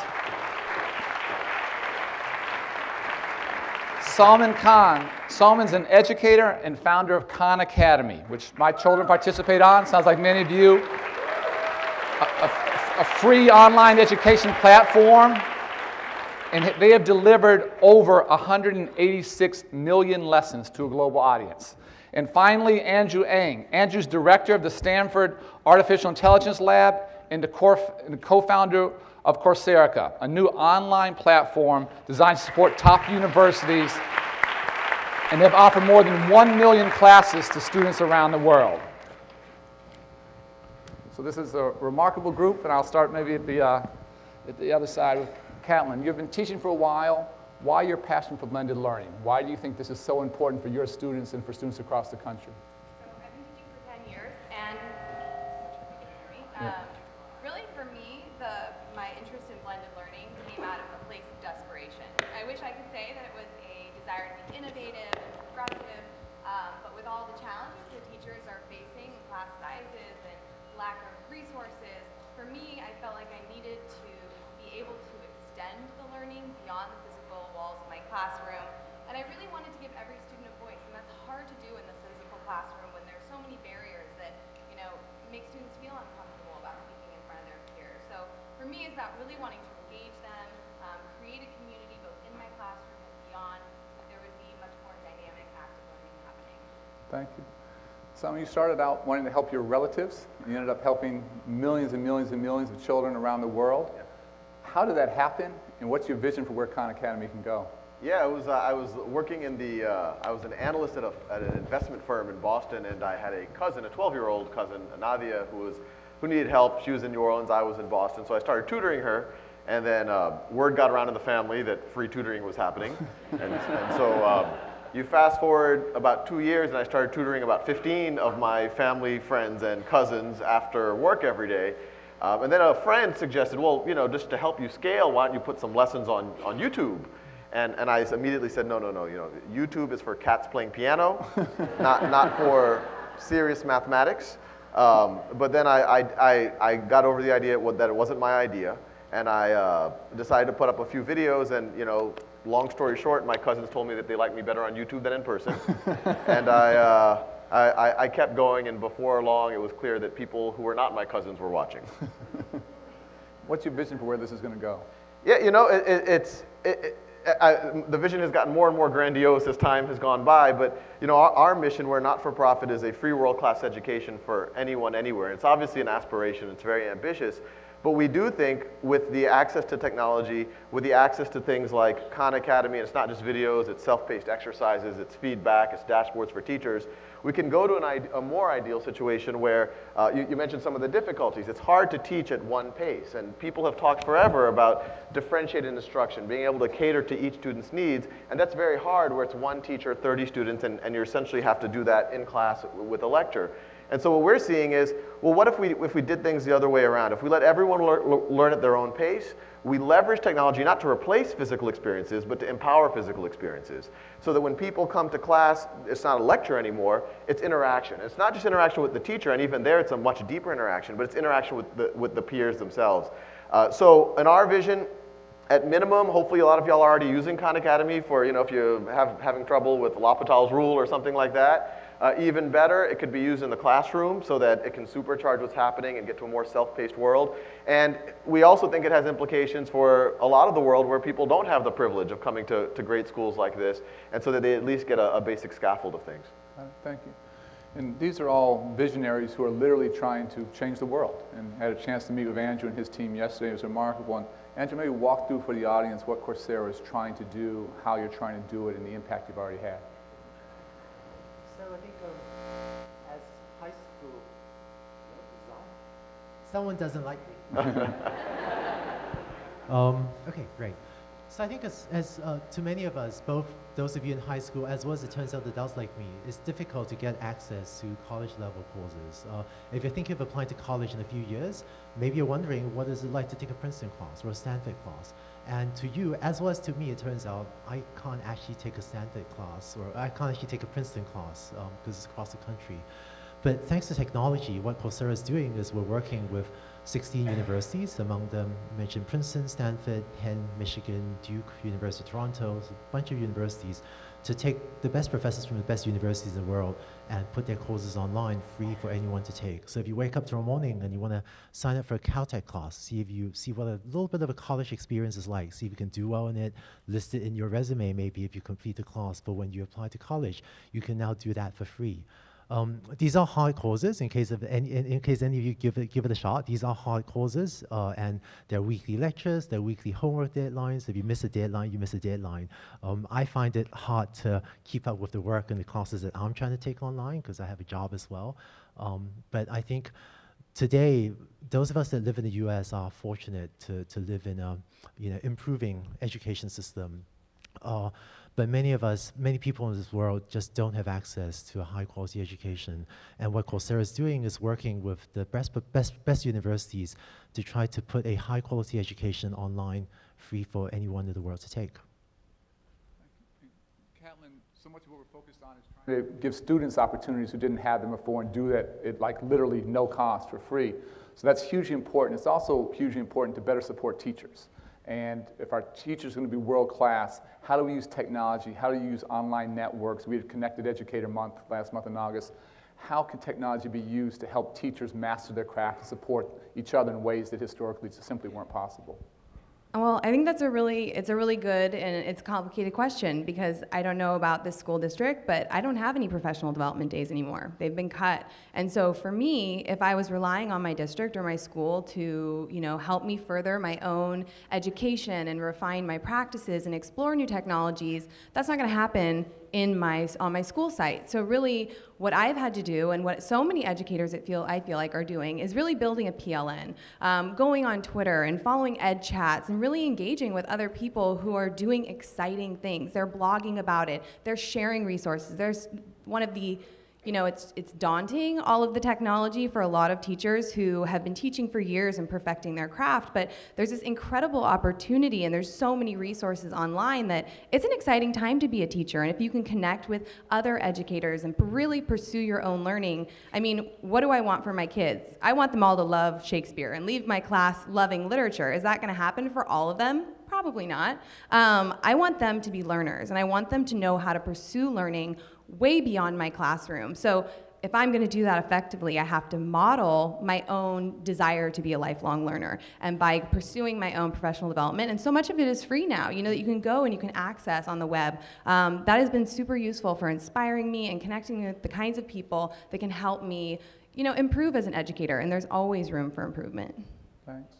Salman Khan. Salman's an educator and founder of Khan Academy, which my children participate on. Sounds like many of you. A free online education platform. And they have delivered over 186 million lessons to a global audience. And finally, Andrew Ng. Andrew's director of the Stanford Artificial Intelligence Lab and the co-founder of Coursera, a new online platform designed to support top universities, and they've offered more than 1 million classes to students around the world. So this is a remarkable group, and I'll start maybe at the other side with Catlin. You've been teaching for a while. Why your passion for blended learning? Why do you think this is so important for your students and for students across the country? So I've been teaching for 10 years, and really for me, my interest in blended learning came out of a place of desperation. I wish I could say that it was a desire to be innovative and progressive, but with all the challenges that teachers are facing, class sizes and lack of resources, for me, I felt like I needed to be able to extend the learning beyond the physical walls of my classroom, and I really wanted to give every student a voice, and that's hard to do in the physical classroom when there's so many barriers that, make students feel uncomfortable about speaking in front of their peers. So for me, it's about really wanting to engage them, create a community both in my classroom and beyond, so that there would be much more dynamic, active learning happening. Thank you. Salman, you started out wanting to help your relatives. You ended up helping millions and millions and millions of children around the world. How did that happen, and what's your vision for where Khan Academy can go? Yeah, it was, I was working in the, I was an analyst at an investment firm in Boston, and I had a cousin, a 12-year-old cousin, Nadia, who needed help. She was in New Orleans, I was in Boston, so I started tutoring her, and then word got around in the family that free tutoring was happening, and so you fast forward about 2 years, and I started tutoring about 15 of my family, friends, and cousins after work every day. And then a friend suggested, well, you know, just to help you scale, why don't you put some lessons on YouTube? And I immediately said, no, you know, YouTube is for cats playing piano, not for serious mathematics. But then I got over the idea that it wasn't my idea, and I decided to put up a few videos, and, you know, long story short, my cousins told me that they liked me better on YouTube than in person. And I kept going, and before long, it was clear that people who were not my cousins were watching. What's your vision for where this is going to go? Yeah, you know, the vision has gotten more and more grandiose as time has gone by, but you know, our mission, we're not-for-profit, is a free world-class education for anyone, anywhere. It's obviously an aspiration, it's very ambitious, but we do think with the access to technology, with the access to things like Khan Academy, and it's not just videos, it's self-paced exercises, it's feedback, it's dashboards for teachers, we can go to a more ideal situation where, you mentioned some of the difficulties. It's hard to teach at one pace, and people have talked forever about differentiated instruction, being able to cater to each student's needs, and that's very hard where it's one teacher, 30 students, and you essentially have to do that in class with a lecture. And so what we're seeing is, well, what if we did things the other way around? If we let everyone learn at their own pace, we leverage technology not to replace physical experiences, but to empower physical experiences. So that when people come to class, it's not a lecture anymore, it's interaction. It's not just interaction with the teacher, and even there it's a much deeper interaction, but it's interaction with the peers themselves. So in our vision, at minimum, hopefully a lot of y'all are already using Khan Academy for, you know, if you're having trouble with L'Hopital's rule or something like that. Even better, it could be used in the classroom so that it can supercharge what's happening and get to a more self-paced world. And we also think it has implications for a lot of the world where people don't have the privilege of coming to great schools like this, and so that they at least get a basic scaffold of things. Thank you. And these are all visionaries who are literally trying to change the world. And I had a chance to meet with Andrew and his team yesterday. It was remarkable. And Andrew, maybe walk through for the audience what Coursera is trying to do, how you're trying to do it, and the impact you've already had. So I think as high school, someone doesn't like me. Okay, great. So I think as to many of us, both those of you in high school as well as it turns out adults like me, it's difficult to get access to college level courses. If you're thinking of applying to college in a few years, maybe you're wondering what is it like to take a Princeton class or a Stanford class. And to you, as well as to me, it turns out I can't actually take a Stanford class, or I can't actually take a Princeton class because it's across the country. But thanks to technology, what Coursera is doing is we're working with 16 universities, among them mentioned Princeton, Stanford, Penn, Michigan, Duke, University of Toronto, a bunch of universities, to take the best professors from the best universities in the world and put their courses online free for anyone to take. So if you wake up tomorrow morning and you want to sign up for a Caltech class, see what a little bit of a college experience is like, see if you can do well in it, list it in your resume maybe if you complete the class, but when you apply to college, you can now do that for free. These are hard courses. In case any of you give it a shot, these are hard courses, and they're weekly lectures, they're weekly homework deadlines. If you miss a deadline, you miss a deadline. I find it hard to keep up with the work and the classes that I'm trying to take online because I have a job as well. But I think today, those of us that live in the U.S. are fortunate to live in a improving education system. But many people in this world just don't have access to a high-quality education. And what Coursera is doing is working with the best universities to try to put a high-quality education online, free for anyone in the world to take. Catlin, so much of what we're focused on is trying to give students opportunities who didn't have them before and do that at like literally no cost for free. So that's hugely important. It's also hugely important to better support teachers. And if our teachers are going to be world-class, how do we use technology? How do we use online networks? We had Connected Educator Month last month in August. How can technology be used to help teachers master their craft and support each other in ways that historically simply weren't possible? Well, I think it's a really good and it's a complicated question because I don't know about this school district, but I don't have any professional development days anymore. They've been cut. And so for me, if I was relying on my district or my school to, help me further my own education and refine my practices and explore new technologies, that's not going to happen on my school site. So really what I've had to do and what so many educators I feel like are doing is really building a PLN, going on Twitter and following ed chats and really engaging with other people who are doing exciting things. They're blogging about it. They're sharing resources. There's one of the it's daunting, all of the technology for a lot of teachers who have been teaching for years and perfecting their craft, but there's this incredible opportunity and there's so many resources online that it's an exciting time to be a teacher. And if you can connect with other educators and really pursue your own learning, I mean, what do I want for my kids? I want them all to love Shakespeare and leave my class loving literature. Is that gonna happen for all of them? Probably not. I want them to be learners and I want them to know how to pursue learning way beyond my classroom. So if I'm going to do that effectively, I have to model my own desire to be a lifelong learner. And by pursuing my own professional development, and so much of it is free now, that you can go and you can access on the web. That has been super useful for inspiring me and connecting me with the kinds of people that can help me, improve as an educator. And there's always room for improvement. Thanks.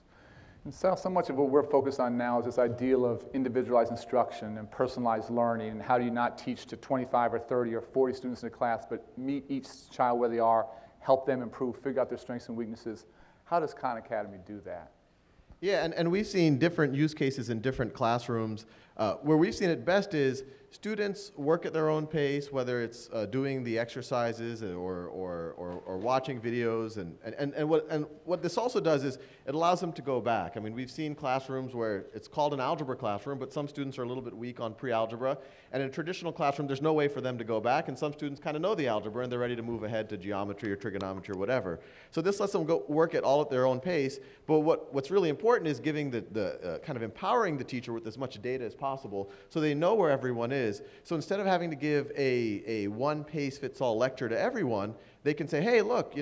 And so much of what we're focused on now is this ideal of individualized instruction and personalized learning, and how do you not teach to 25 or 30 or 40 students in a class, but meet each child where they are, help them improve, figure out their strengths and weaknesses. How does Khan Academy do that? Yeah, and we've seen different use cases in different classrooms. Where we've seen it best is students work at their own pace, whether it's doing the exercises or watching videos. And what this also does is it allows them to go back. I mean, we've seen classrooms where it's called an algebra classroom, but some students are a little bit weak on pre-algebra. And in a traditional classroom, there's no way for them to go back. And some students kind of know the algebra, and they're ready to move ahead to geometry or trigonometry or whatever. So this lets them go work at all at their own pace. But what's really important is giving the kind of empowering the teacher with as much data as possible so they know where everyone is. So instead of having to give a one-pace-fits-all lecture to everyone, they can say, hey, look,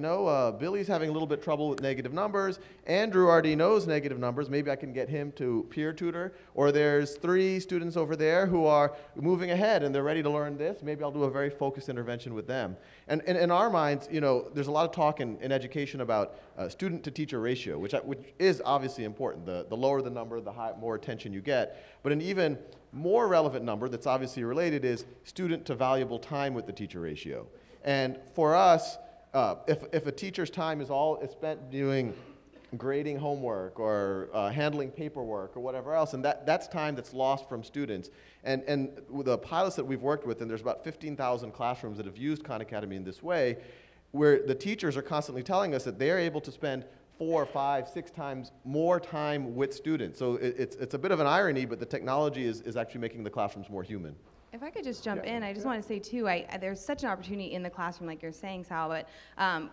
Billy's having a little bit trouble with negative numbers. Andrew already knows negative numbers. Maybe I can get him to peer tutor. Or there's 3 students over there who are moving ahead and they're ready to learn this. Maybe I'll do a very focused intervention with them. And in our minds, there's a lot of talk in education about student-to-teacher ratio, which is obviously important. The lower the number, the more attention you get. But an even more relevant number that's obviously related is student-to-valuable time with the teacher ratio. And for us, if a teacher's time is spent doing grading homework or handling paperwork or whatever else, and that's time that's lost from students. And with the pilots that we've worked with, and there's about 15,000 classrooms that have used Khan Academy in this way, where the teachers are constantly telling us that they're able to spend 4, 5, 6 times more time with students. So it's a bit of an irony, but the technology is actually making the classrooms more human. If I could just jump in, I just want to say too, there's such an opportunity in the classroom, like you're saying, Sal, but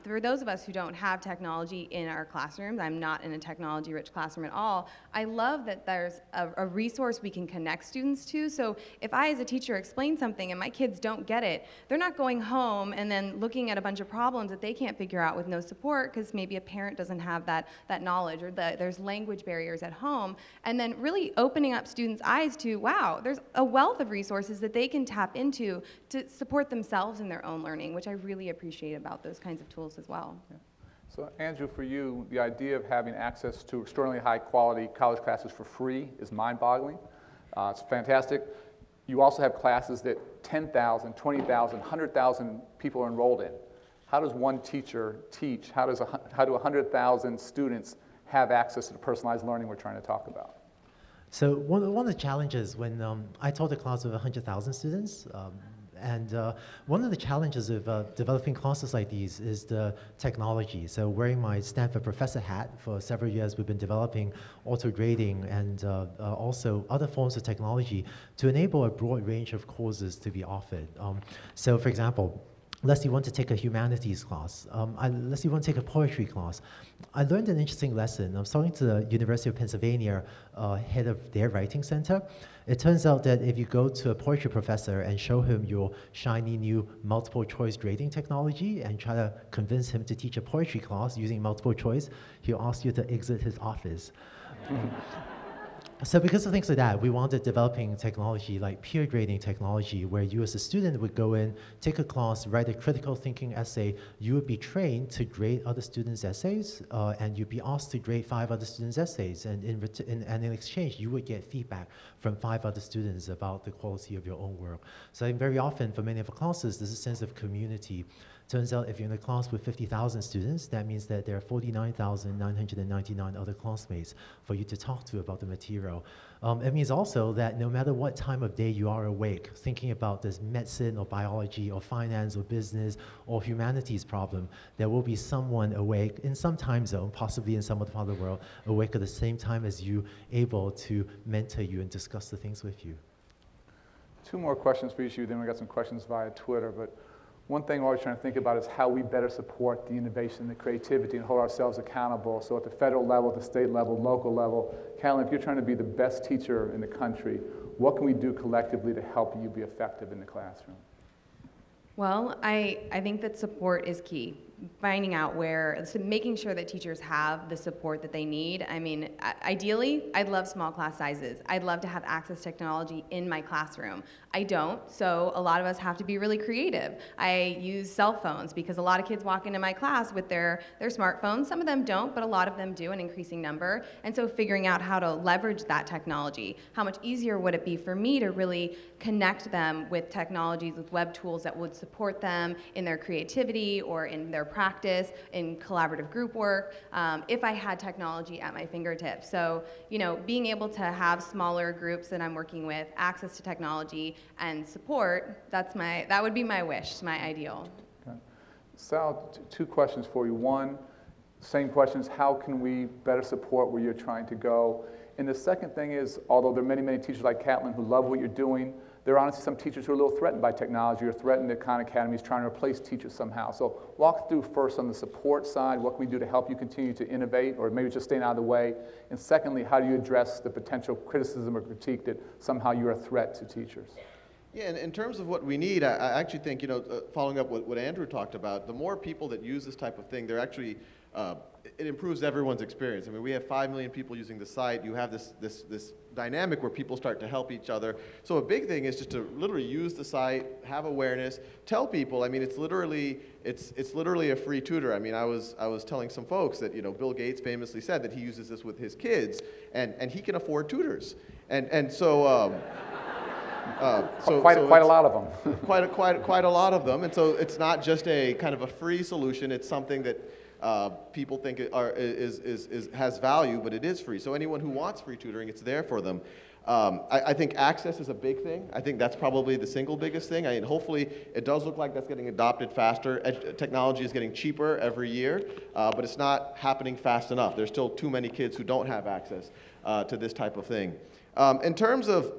for those of us who don't have technology in our classrooms, I'm not in a technology-rich classroom at all, I love that there's a resource we can connect students to. So if I, as a teacher, explain something and my kids don't get it, they're not going home and then looking at a bunch of problems that they can't figure out with no support because maybe a parent doesn't have that knowledge, or there's language barriers at home, and then really opening up students' eyes to, wow, there's a wealth of resources that they can tap into to support themselves in their own learning, which I really appreciate about those kinds of tools as well. Yeah. So Andrew, for you, the idea of having access to extraordinarily high quality college classes for free is mind-boggling. It's fantastic. You also have classes that 10,000, 20,000, 100,000 people are enrolled in. How does one teacher teach? How do 100,000 students have access to the personalized learning we're trying to talk about? So one of the challenges when I taught a class of 100,000 students, and one of the challenges of developing classes like these is the technology. So wearing my Stanford professor hat, for several years we've been developing auto-grading and also other forms of technology to enable a broad range of courses to be offered. So for example, let's say you want to take a humanities class. Let's say you want to take a poetry class. I learned an interesting lesson. I was talking to the University of Pennsylvania head of their writing center. It turns out that if you go to a poetry professor and show him your shiny new multiple choice grading technology and try to convince him to teach a poetry class using multiple choice, he'll ask you to exit his office. So because of things like that, we wanted developing technology like peer grading technology, where you as a student would go in, take a class, write a critical thinking essay. You would be trained to grade other students' essays, and you'd be asked to grade 5 other students' essays. And in exchange, you would get feedback from 5 other students about the quality of your own work. So I think very often for many of our classes, there's a sense of community. Turns out if you're in a class with 50,000 students, that means that there are 49,999 other classmates for you to talk to about the material. It means also that no matter what time of day you are awake, thinking about this medicine or biology or finance or business or humanities problem, there will be someone awake in some time zone, possibly in some other part of the world, awake at the same time as you, able to mentor you and discuss the things with you. 2 more questions for each of you, then we got some questions via Twitter. But one thing we're always trying to think about is how we better support the innovation, the creativity, and hold ourselves accountable. So at the federal level, the state level, local level, Catlin, if you're trying to be the best teacher in the country, what can we do collectively to help you be effective in the classroom? Well, I think that support is key. Finding out so making sure that teachers have the support that they need. I mean, ideally, I'd love small class sizes. I'd love to have access to technology in my classroom. I don't, so a lot of us have to be really creative. I use cell phones because a lot of kids walk into my class with their smartphones. Some of them don't, but a lot of them do, an increasing number. And so figuring out how to leverage that technology. How much easier would it be for me to really connect them with technologies, with web tools that would support them in their creativity or in their practice, in collaborative group work, if I had technology at my fingertips. So, you know, being able to have smaller groups that I'm working with, access to technology and support, that would be my wish, my ideal. Okay. Sal, 2 questions for you. One, same questions, how can we better support where you're trying to go? And the second thing is, although there are many, many teachers like Catlin who love what you're doing, there are honestly some teachers who are a little threatened by technology or threatened that Khan Academy is trying to replace teachers somehow. So walk through first on the support side, what can we do to help you continue to innovate or maybe just staying out of the way? And secondly, how do you address the potential criticism or critique that somehow you're a threat to teachers? Yeah, and in terms of what we need, I actually think, you know, following up what Andrew talked about, the more people that use this type of thing, they're actually, it improves everyone's experience. I mean, we have 5 million people using the site. You have this dynamic where people start to help each other. So a big thing is just to literally use the site, have awareness, tell people. I mean, it's literally a free tutor. I mean, I was telling some folks that, you know, Bill Gates famously said that he uses this with his kids, and he can afford tutors, and so. Quite a lot of them. quite a lot of them, and so it's not just a kind of a free solution. It's something that people think has value, but it is free. So anyone who wants free tutoring, it's there for them. I think access is a big thing. I think that's probably the single biggest thing. I mean, hopefully, it does look like that's getting adopted faster. Technology is getting cheaper every year, but it's not happening fast enough. There's still too many kids who don't have access to this type of thing. In terms of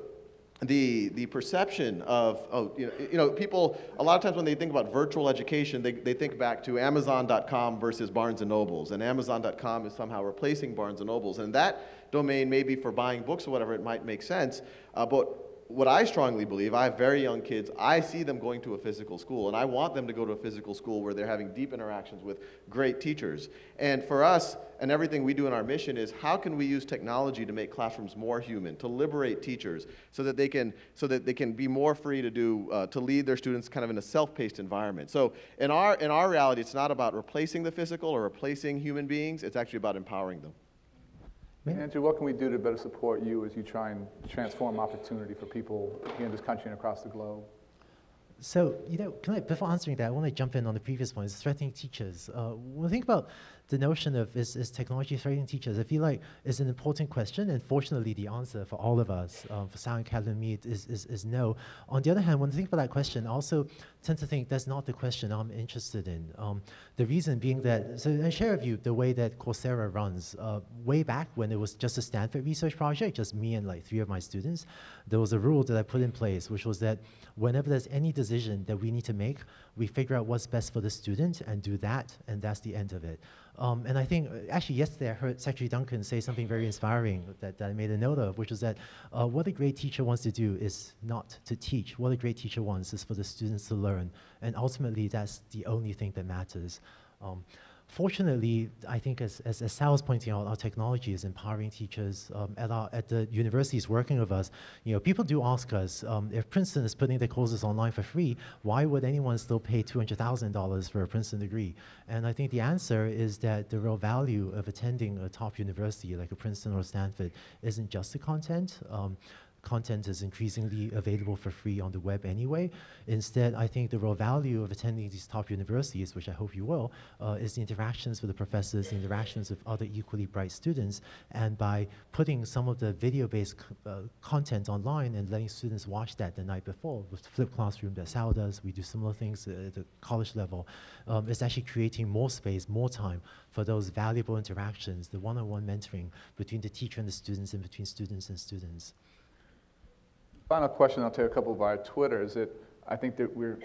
the perception of, you know, people, a lot of times when they think about virtual education, they think back to Amazon.com versus Barnes & Nobles, and Amazon.com is somehow replacing Barnes & Nobles, and that domain, maybe for buying books or whatever, it might make sense, but what I strongly believe, I have very young kids, I see them going to a physical school, and I want them to go to a physical school where they're having deep interactions with great teachers. And for us, and everything we do in our mission is, how can we use technology to make classrooms more human, to liberate teachers, so that they can be more free to lead their students kind of in a self-paced environment. So in our reality, it's not about replacing the physical or replacing human beings, it's actually about empowering them. Andrew, what can we do to better support you as you try and transform opportunity for people in this country and across the globe? So, you know, before answering that, I want to jump in on the previous point, threatening teachers. When we think about the notion of is technology threatening teachers, I feel like it's an important question, and fortunately the answer for all of us, for Sal and Catlin, me, is no. On the other hand, when I think about that question, I also tend to think that's not the question I'm interested in. The reason being that, so I share with you the way that Coursera runs. Way back when it was just a Stanford research project, just me and like 3 of my students, there was a rule that I put in place, which was that whenever there's any decision that we need to make, we figure out what's best for the student and do that, and that's the end of it. And I think, actually yesterday I heard Secretary Duncan say something very inspiring that I made a note of, which is that what a great teacher wants to do is not to teach. What a great teacher wants is for the students to learn. And ultimately, that's the only thing that matters. Fortunately, I think as Sal was pointing out, our technology is empowering teachers at the universities working with us. People do ask us, if Princeton is putting their courses online for free, why would anyone still pay $200,000 for a Princeton degree? And I think the answer is that the real value of attending a top university like a Princeton or Stanford isn't just the content. Content is increasingly available for free on the web anyway. Instead, I think the real value of attending these top universities, which I hope you will, is the interactions with the professors, the interactions with other equally bright students, and by putting some of the video-based content online and letting students watch that the night before with the flipped classroom that Sal does, we do similar things at the college level, it's actually creating more space, more time for those valuable interactions, the one-on-one mentoring between the teacher and the students and between students and students. Final question, I'll take a couple via Twitter, is that I think that we're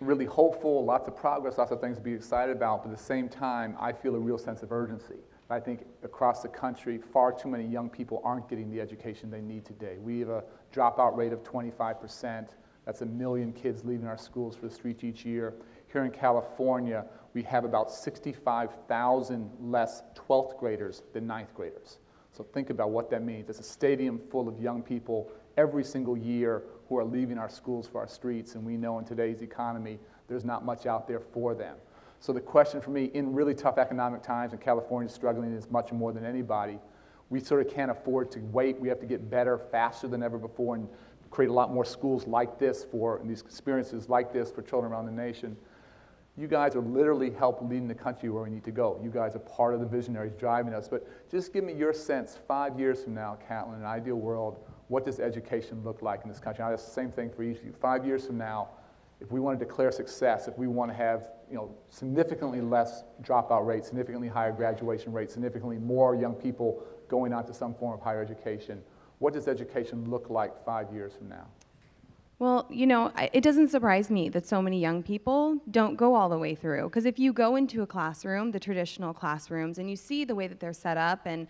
really hopeful, lots of progress, lots of things to be excited about, but at the same time, I feel a real sense of urgency. I think across the country, far too many young people aren't getting the education they need today. We have a dropout rate of 25%. That's 1 million kids leaving our schools for the streets each year. Here in California, we have about 65,000 less 12th graders than 9th graders. So think about what that means. It's a stadium full of young people every single year who are leaving our schools for our streets, and we know in today's economy there's not much out there for them. So the question for me, in really tough economic times, and California is struggling as much more than anybody, we sort of can't afford to wait. We have to get better faster than ever before and create a lot more schools like this and these experiences like this for children around the nation. You guys are literally helping leading the country where we need to go. You guys are part of the visionaries driving us. But just give me your sense, 5 years from now, Catlin, in an ideal world, what does education look like in this country? Now, that's the same thing for each of you. 5 years from now, if we want to declare success, if we want to have significantly less dropout rates, significantly higher graduation rates, significantly more young people going on to some form of higher education, what does education look like 5 years from now? Well, it doesn't surprise me that so many young people don't go all the way through. Because if you go into a classroom, the traditional classrooms, and you see the way that they're set up, and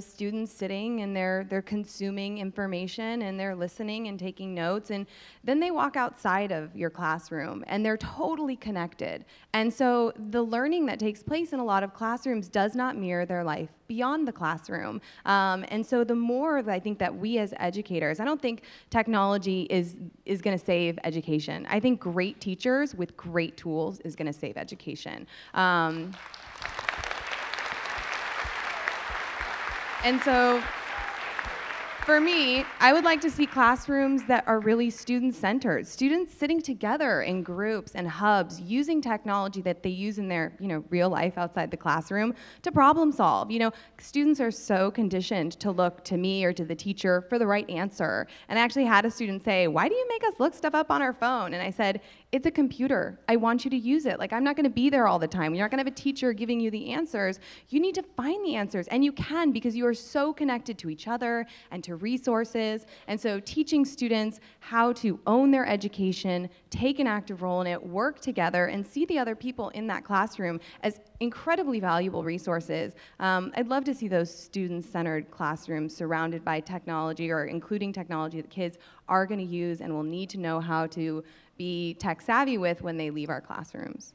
students sitting and they're consuming information and they're listening and taking notes, and then they walk outside of your classroom and they're totally connected. And so the learning that takes place in a lot of classrooms does not mirror their life beyond the classroom. And so the more that I think that we as educators, I don't think technology is going to save education. I think great teachers with great tools is going to save education. And so for me, I would like to see classrooms that are really student-centered. Students sitting together in groups and hubs, using technology that they use in their real life outside the classroom to problem solve. Students are so conditioned to look to me or to the teacher for the right answer. And I actually had a student say, "Why do you make us look stuff up on our phone?" And I said, "It's a computer. I want you to use it. I'm not going to be there all the time. You're not going to have a teacher giving you the answers. You need to find the answers, and you can because you are so connected to each other and to resources." And so teaching students how to own their education, take an active role in it, work together, and see the other people in that classroom as incredibly valuable resources. I'd love to see those student-centered classrooms surrounded by technology, or including technology that kids are going to use and will need to know how to be tech savvy with when they leave our classrooms.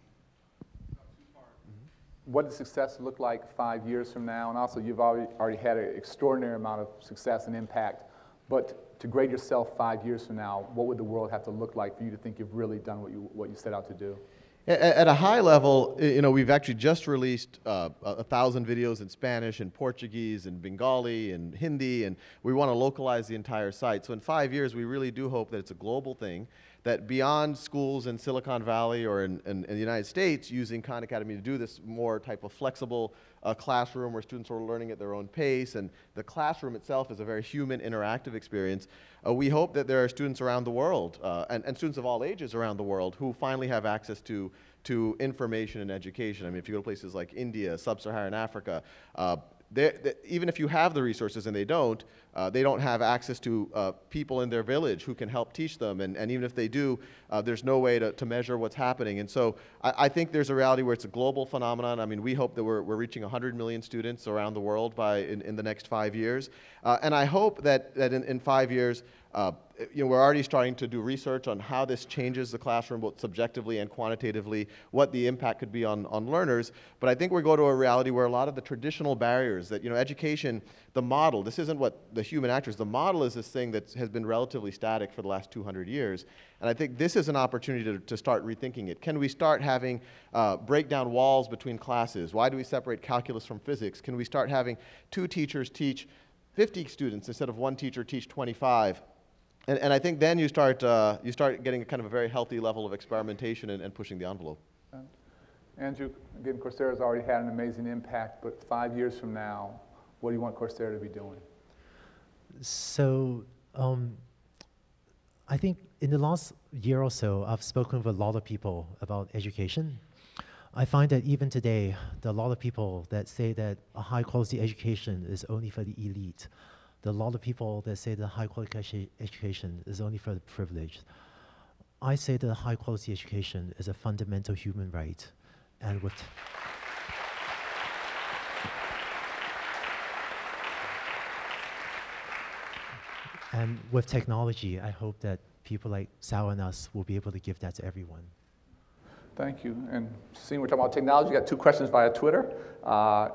What does success look like 5 years from now? And also, you've already had an extraordinary amount of success and impact, but to grade yourself 5 years from now, what would the world have to look like for you to think you've really done what you set out to do? At a high level, we've actually just released 1,000 videos in Spanish and Portuguese and Bengali and Hindi, and we want to localize the entire site. So in 5 years, we really do hope that it's a global thing, that beyond schools in Silicon Valley or in the United States using Khan Academy to do this more type of flexible classroom where students are learning at their own pace, and the classroom itself is a very human interactive experience, we hope that there are students around the world, and students of all ages around the world, who finally have access to information and education. I mean, if you go to places like India, Sub-Saharan Africa, even if you have the resources and they don't have access to people in their village who can help teach them, and even if they do, there's no way to measure what's happening. And so I think there's a reality where it's a global phenomenon. I mean, we hope that we're reaching 100 million students around the world in the next 5 years. And I hope that in 5 years, we're already starting to do research on how this changes the classroom, both subjectively and quantitatively, what the impact could be on learners. But I think we're going to a reality where a lot of the traditional barriers that, education, the model, this isn't what the human actors, the model is this thing that has been relatively static for the last 200 years. And I think this is an opportunity to start rethinking it. Can we start having break down walls between classes? Why do we separate calculus from physics? Can we start having 2 teachers teach 50 students instead of 1 teacher teach 25? And I think then you start getting kind of a very healthy level of experimentation and pushing the envelope. Andrew, again, Coursera's already had an amazing impact, but 5 years from now, what do you want Coursera to be doing? So I think in the last year or so, I've spoken with a lot of people about education. I find that even today, there are a lot of people that say that a high-quality education is only for the elite. There are a lot of people that say that high-quality education is only for the privileged. I say that high-quality education is a fundamental human right, and with technology, I hope that people like Sal and us will be able to give that to everyone. Thank you. And seeing we're talking about technology, we got 2 questions via Twitter.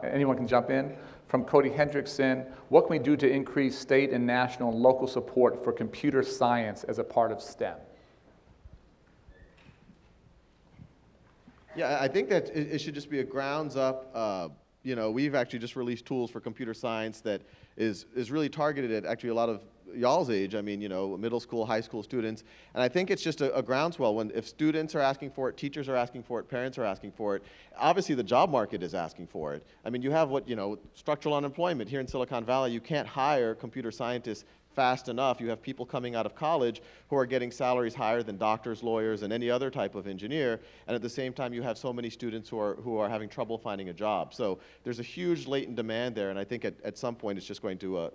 Anyone can jump in. From Cody Hendrickson, what can we do to increase state and national and local support for computer science as a part of STEM? Yeah, I think that it should just be a grounds up. We've actually just released tools for computer science that is really targeted at actually a lot of y'all's age. I mean, middle school, high school students. And I think it's just a groundswell. If students are asking for it, teachers are asking for it, parents are asking for it, obviously the job market is asking for it. I mean, you have structural unemployment here in Silicon Valley. You can't hire computer scientists fast enough. You have people coming out of college who are getting salaries higher than doctors, lawyers, and any other type of engineer. And at the same time, you have so many students who are having trouble finding a job. So there's a huge latent demand there. And I think at some point, it's just going to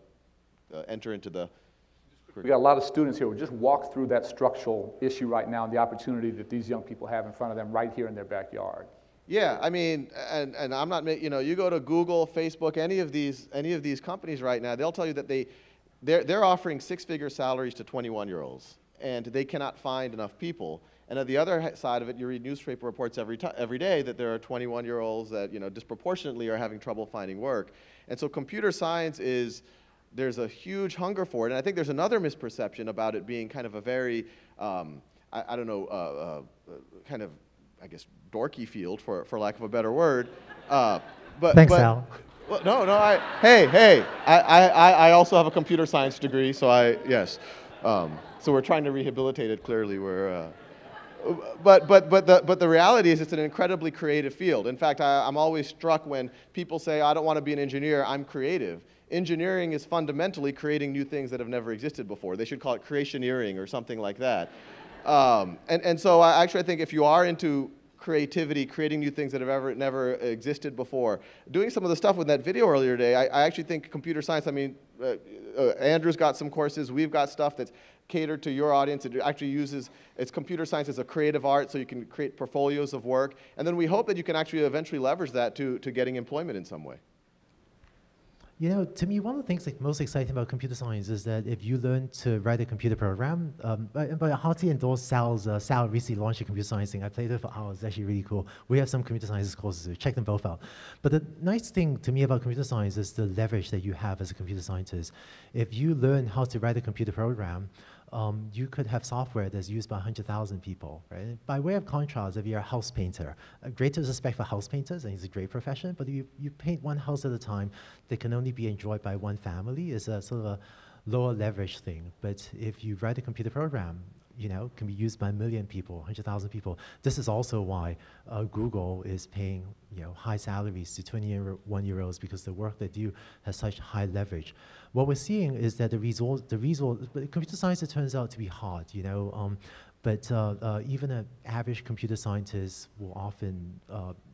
enter into the... We got a lot of students here. We'll just walk through that structural issue right now and the opportunity that these young people have in front of them right here in their backyard. Yeah, I mean, and I'm not, you go to Google, Facebook, any of these companies right now, they'll tell you that they're offering 6-figure salaries to 21-year-olds, and they cannot find enough people. And at the other side of it, you read newspaper reports every day that there are 21-year-olds that disproportionately are having trouble finding work. And so computer science there's a huge hunger for it, and I think there's another misperception about it being kind of a very, kind of, I guess, dorky field, for lack of a better word. Thanks, Al. Well, no, I also have a computer science degree, so yes. So we're trying to rehabilitate it, clearly. But the reality is it's an incredibly creative field. In fact, I'm always struck when people say, I don't want to be an engineer, I'm creative. Engineering is fundamentally creating new things that have never existed before. They should call it creationeering or something like that. And so I think if you are into creativity, creating new things that have never existed before, doing some of the stuff with that video earlier today, I actually think computer science, Andrew's got some courses, we've got stuff that's catered to your audience. It actually it's computer science as a creative art, so you can create portfolios of work. And then we hope that you can actually eventually leverage that to getting employment in some way. To me, one of the things most exciting about computer science is that if you learn to write a computer program, but I heartily endorse Sal recently launched a computer science thing. I played it for hours. It's actually really cool. We have some computer science courses, so check them both out. But the nice thing to me about computer science is the leverage that you have as a computer scientist. If you learn how to write a computer program, you could have software that's used by 100,000 people, right? By way of contrast, if you're a house painter, great respect for house painters, and it's a great profession, but you paint one house at a time that can only be enjoyed by one family is a sort of a lower leverage thing. But if you write a computer program, can be used by 1 million people, 100,000 people. This is also why Google is paying high salaries to 21-year-olds because the work they do has such high leverage. What we're seeing is that computer science, it turns out to be hard, but even an average computer scientist will often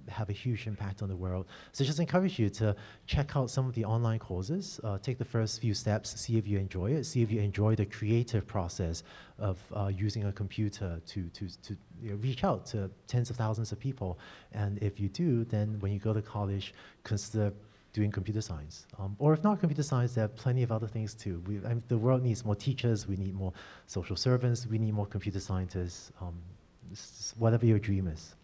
have a huge impact on the world. So just encourage you to check out some of the online courses, take the first few steps, see if you enjoy it, see if you enjoy the creative process of using a computer to reach out to tens of thousands of people. And if you do, then when you go to college, consider doing computer science. Or if not computer science, there are plenty of other things too. The world needs more teachers, we need more social servants, we need more computer scientists, whatever your dream is.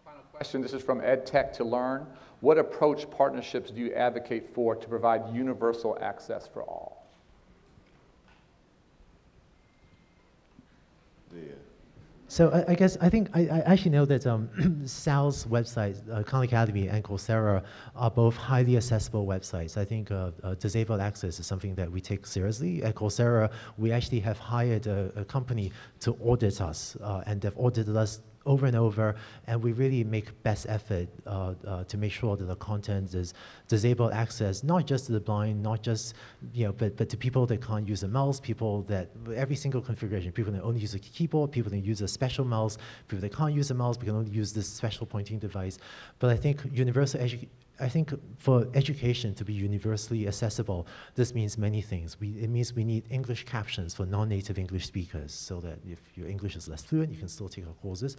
Final question, this is from Ed Tech to Learn. What approach partnerships do you advocate for to provide universal access for all? So I think I actually know that Sal's website, Khan Academy and Coursera are both highly accessible websites. I think disabled access is something that we take seriously. At Coursera, we actually have hired a company to audit us, and they've audited us over and over, and we really make best effort to make sure that the content is disabled access, not just to the blind, not just, but to people that can't use a mouse, people that, every single configuration, people that only use a keyboard, people that use a special mouse, people that can't use a mouse, but can only use this special pointing device. But I think I think for education to be universally accessible, this means many things. It means we need English captions for non-native English speakers, so that if your English is less fluent, you can still take our courses.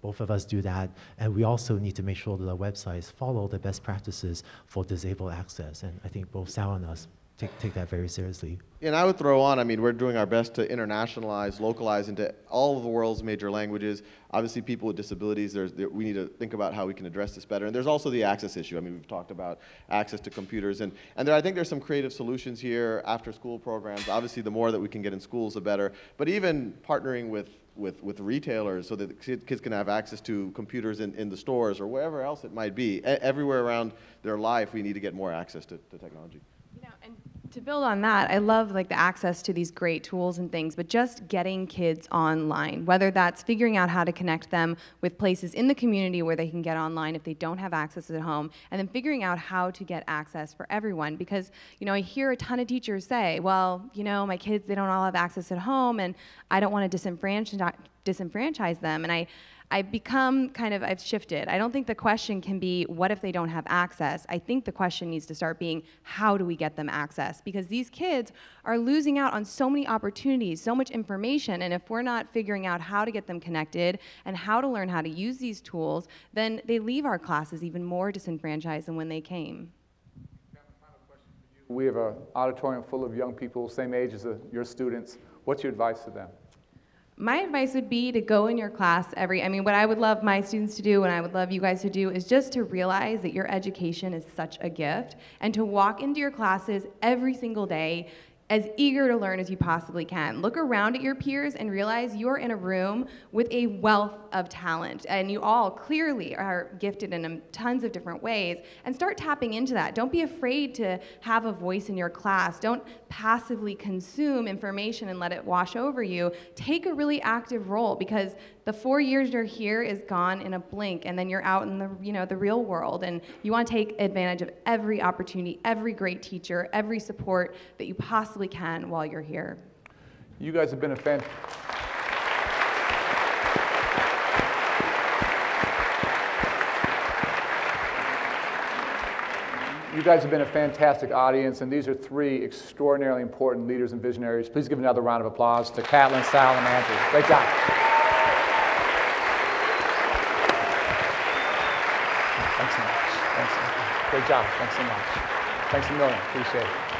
Both of us do that, and we also need to make sure that our websites follow the best practices for disabled access, and I think both Sal and us take that very seriously. And I would throw on, I mean, we're doing our best to internationalize, localize into all of the world's major languages. Obviously, people with disabilities, we need to think about how we can address this better. And there's also the access issue. I mean, we've talked about access to computers. And I think there's some creative solutions here, after-school programs. Obviously, the more that we can get in schools, the better. But even partnering with retailers so that the kids can have access to computers in the stores or wherever else it might be. Everywhere around their life, we need to get more access to technology. And to build on that, I love the access to these great tools and things, but just getting kids online, whether that's figuring out how to connect them with places in the community where they can get online if they don't have access at home, and then figuring out how to get access for everyone. Because, I hear a ton of teachers say, well, my kids, they don't all have access at home, and I don't want to disenfranchise them. And I've become I've shifted. I don't think the question can be, what if they don't have access? I think the question needs to start being, how do we get them access? Because these kids are losing out on so many opportunities, so much information, and if we're not figuring out how to get them connected and how to learn how to use these tools, then they leave our classes even more disenfranchised than when they came. We have an auditorium full of young people, same age as your students. What's your advice to them? My advice would be to go in your class what I would love my students to do and I would love you guys to do is just to realize that your education is such a gift and to walk into your classes every single day as eager to learn as you possibly can. Look around at your peers and realize you're in a room with a wealth of talent, and you all clearly are gifted in tons of different ways, and start tapping into that. Don't be afraid to have a voice in your class. Don't passively consume information and let it wash over you. Take a really active role, because the 4 years you're here is gone in a blink, and then you're out in the real world, and you want to take advantage of every opportunity, every great teacher, every support that you possibly can while you're here. You guys have been a You guys have been a fantastic audience, and these are three extraordinarily important leaders and visionaries. Please give another round of applause to Catlin, Sal, and Andrew. Great job. Thanks so much. Thanks. Great job. Thanks so much. Thanks a million. Appreciate it.